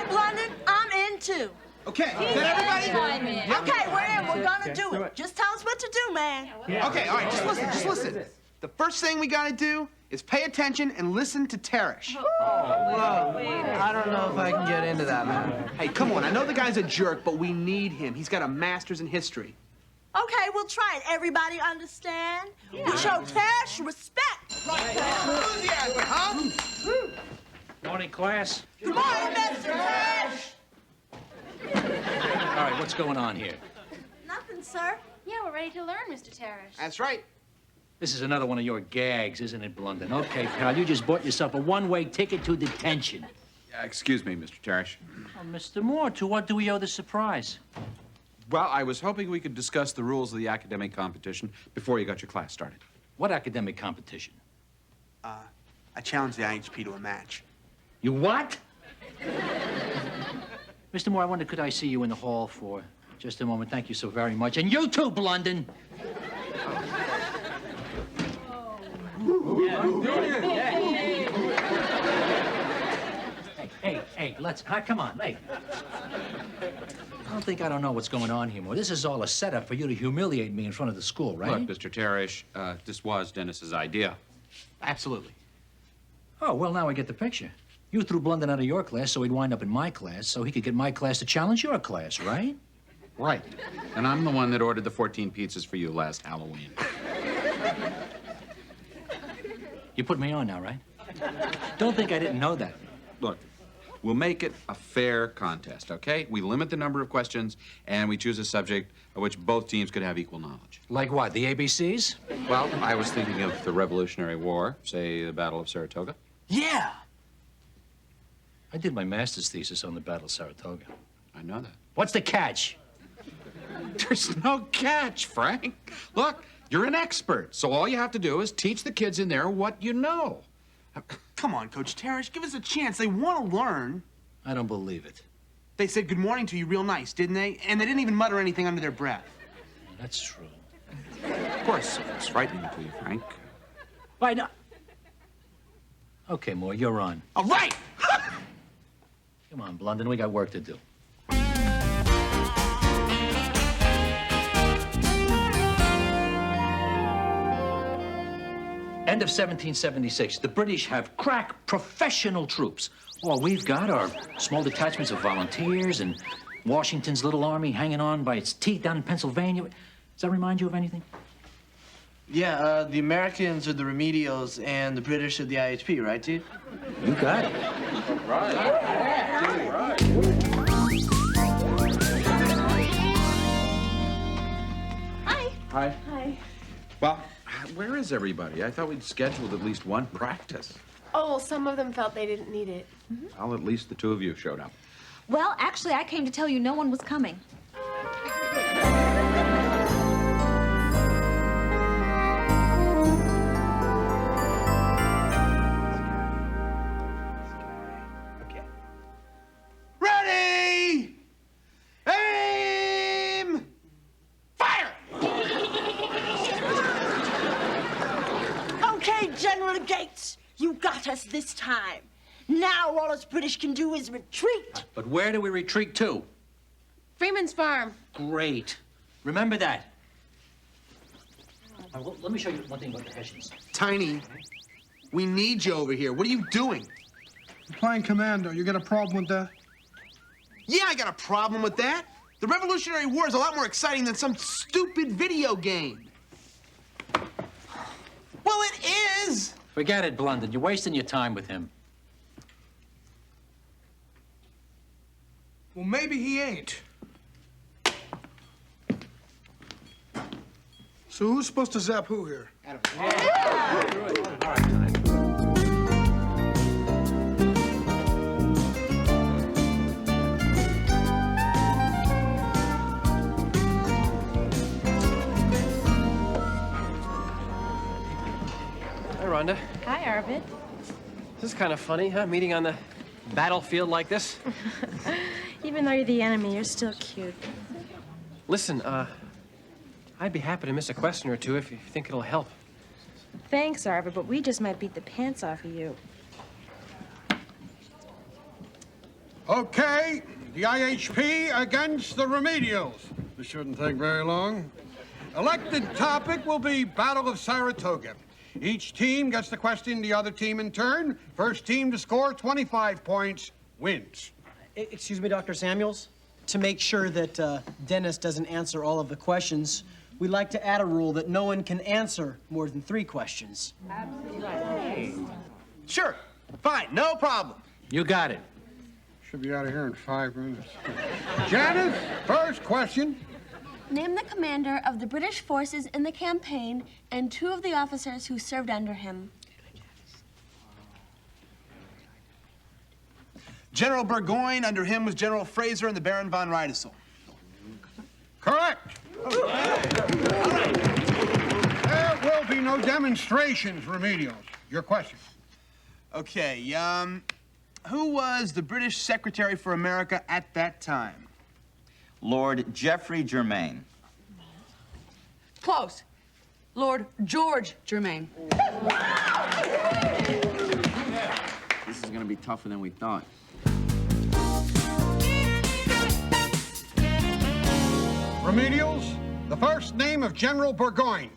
Blunden, I'm in too. Okay, is that everybody? Okay, we're in. We're gonna do it. Just tell us what to do, man. Okay, all right, just listen. The first thing we gotta do is pay attention and listen to Teresh. Whoa. I don't know if I can get into that, man. Hey, come on, I know the guy's a jerk, but we need him. He's got a master's in history. Okay, we'll try it. Everybody understand? We show Teresh respect. Enthusiasm, huh? Morning, class. Good morning, Mr. Teresh. All right, what's going on here? Nothing, sir. Yeah, we're ready to learn, Mr. Teresh. That's right. This is another one of your gags, isn't it, Blunden? Okay, pal, you just bought yourself a one-way ticket to detention. Excuse me, Mr. Teresh. Oh, Mr. Moore, to what do we owe the surprise? Well, I was hoping we could discuss the rules of the academic competition before you got your class started. What academic competition? I challenged the IHP to a match. You what? Mr. Moore, I wonder, could I see you in the hall for just a moment? Thank you so very much. And you too, Blunden. Hey, let's, come on, hey. I don't know what's going on here, Moore. This is all a setup for you to humiliate me in front of the school, right? Look, Mr. Teresh, this was Dennis's idea. Absolutely. Oh, well, now I get the picture. You threw Blunden out of your class so he'd wind up in my class so he could get my class to challenge your class, right? Right. And I'm the one that ordered the 14 pizzas for you last Halloween. You put me on now, right? Don't think I didn't know that. Look, we'll make it a fair contest, okay? We limit the number of questions, and we choose a subject of which both teams could have equal knowledge. Like what, the ABCs? Well, I was thinking of the Revolutionary War, say the Battle of Saratoga. Yeah! I did my master's thesis on the Battle of Saratoga. I know that. What's the catch? There's no catch, Frank. Look, you're an expert, so all you have to do is teach the kids in there what you know. Come on, Coach Teresh, give us a chance. They want to learn. I don't believe it. They said good morning to you real nice, didn't they? And they didn't even mutter anything under their breath. That's true. Of course, it's frightening to you, Frank. Why not? Okay, Moore, you're on. All right! Come on, Blunden, we got work to do. End of 1776. The British have crack professional troops. All we've got are small detachments of volunteers and Washington's little army hanging on by its teeth down in Pennsylvania. Does that remind you of anything? Yeah, the Americans are the remedials and the British are the IHP, right, dude? You got it. Hi. Hi. Hi. Well, where is everybody? I thought we'd scheduled at least one practice. Oh, well, some of them felt they didn't need it. Well, at least the two of you showed up. Well, actually, I came to tell you no one was coming. Ready! Aim! Fire! Okay, General Gates, you got us this time. Now all us British can do is retreat. But where do we retreat to? Freeman's Farm. Great. Remember that. Now, let me show you one thing about the Hessians. Tiny, we need you over here. What are you doing? I'm playing commando. You got a problem with that? Yeah, I got a problem with that. The Revolutionary War is a lot more exciting than some stupid video game. Well, it is! Forget it, Blunden. You're wasting your time with him. Well, maybe he ain't. So who's supposed to zap who here? Hi, Rhonda. Hi, Arvid. This is kind of funny, huh? Meeting on the battlefield like this. Even though you're the enemy, you're still cute. Listen, I'd be happy to miss a question or two if you think it'll help. Thanks, Arvid, but we just might beat the pants off of you. Okay, the IHP against the Remedials. This shouldn't take very long. Elected topic will be Battle of Saratoga. Each team gets the question, the other team in turn. First team to score 25 points wins. Excuse me, Dr. Samuels. To make sure that Dennis doesn't answer all of the questions, we'd like to add a rule that no one can answer more than 3 questions. Sure, fine, no problem. You got it. Should be out of here in 5 minutes. Janice, first question. Name the commander of the British forces in the campaign and 2 of the officers who served under him. General Burgoyne, under him was General Fraser and the Baron von Riedesel. Correct. There will be no demonstrations, Remedials. Your question. Okay, who was the British Secretary for America at that time? Lord Geoffrey Germain. Close. Lord George Germain. This is gonna be tougher than we thought. Remedials, the first name of General Burgoyne.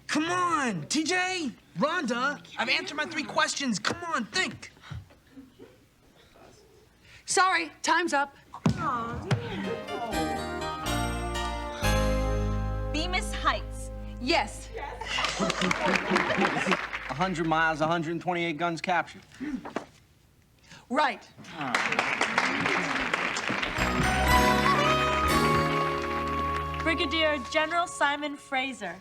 Come on, TJ, Rhonda, I've answered my 3 questions. Come on, think. Sorry, time's up. Bemis Heights. Yes. 100 miles, 128 guns captured. Right. Brigadier General Simon Fraser.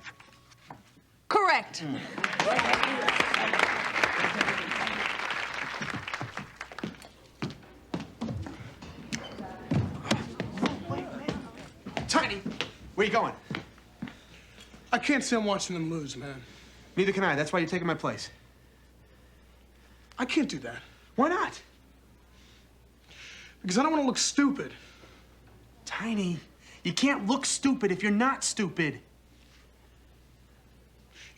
Correct. Tiny, where you going? I can't stand watching them lose, man. Neither can I. That's why you're taking my place. I can't do that. Why not? Because I don't want to look stupid. Tiny, you can't look stupid if you're not stupid.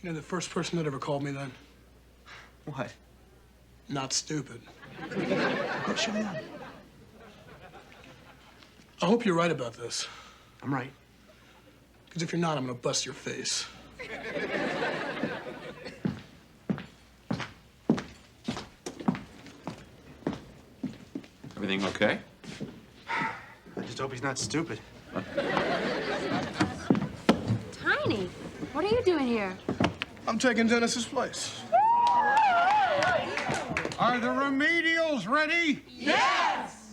You know the first person that ever called me then? What? Not stupid. Go show me that. I hope you're right about this. I'm right. Because if you're not, I'm going to bust your face. Everything okay? I just hope he's not stupid. Tiny, what are you doing here? I'm taking Dennis's place. Are the remedials ready? Yes!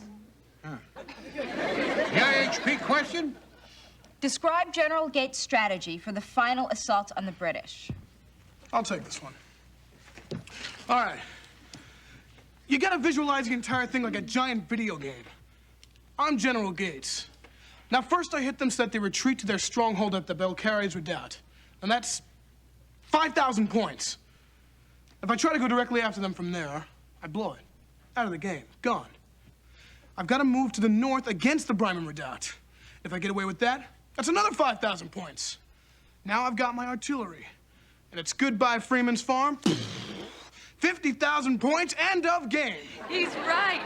The IHP question? Describe General Gates' strategy for the final assault on the British. I'll take this one. All right. You gotta visualize the entire thing like a giant video game. I'm General Gates. Now, first I hit them so that they retreat to their stronghold at the Belcarries Redoubt. And that's 5,000 points. If I try to go directly after them from there, I blow it. Out of the game. Gone. I've got to move to the north against the Bryman Redoubt. If I get away with that, that's another 5,000 points. Now I've got my artillery. And it's goodbye Freeman's Farm. 50,000 points, end of game. He's right.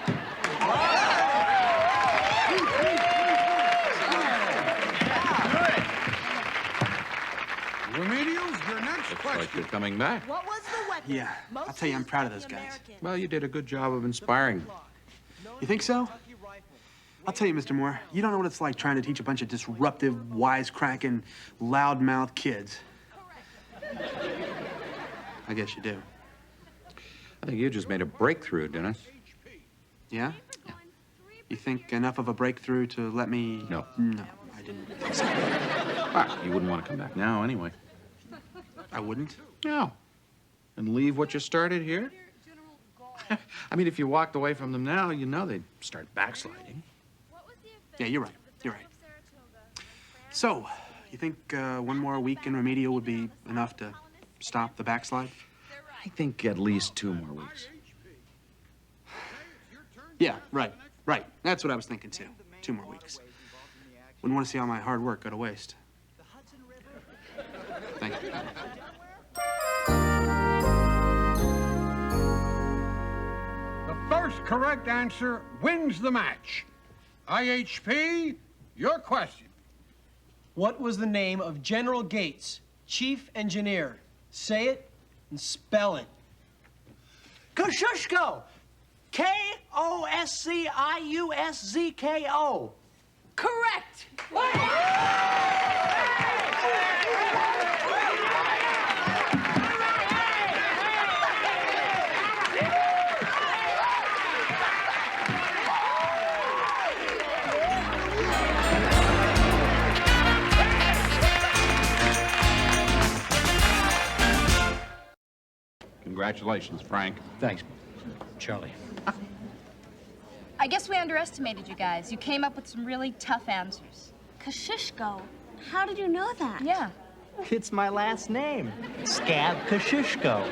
Remedials, your next Looks question. like you're coming back. What was the weapon? Yeah, I'll tell you, I'm proud of those guys. Well, you did a good job of inspiring. You think so? I'll tell you, Mr. Moore, you don't know what it's like trying to teach a bunch of disruptive, wisecracking, loudmouth kids. I guess you do. I think you just made a breakthrough, Dennis. Yeah? You think enough of a breakthrough to let me... No. No, I didn't think so. Well, you wouldn't want to come back now anyway. I wouldn't? No. And leave what you started here? I mean, if you walked away from them now, you know they'd start backsliding. Yeah, you're right. You're right. So, you think one more week in remedial would be enough to stop the backslide? I think at least 2 more weeks. Yeah, right. Right. That's what I was thinking, too. 2 more weeks. Wouldn't want to see all my hard work go to waste. Thank you. The first correct answer wins the match. IHP, your question. What was the name of General Gates, chief engineer? Say it and spell it. Kosciuszko. Kosciuszko. Correct. Congratulations, Frank. Thanks, Charlie. I guess we underestimated you guys. You came up with some really tough answers. Kosciuszko. How did you know that? Yeah. It's my last name. Scab Kosciuszko.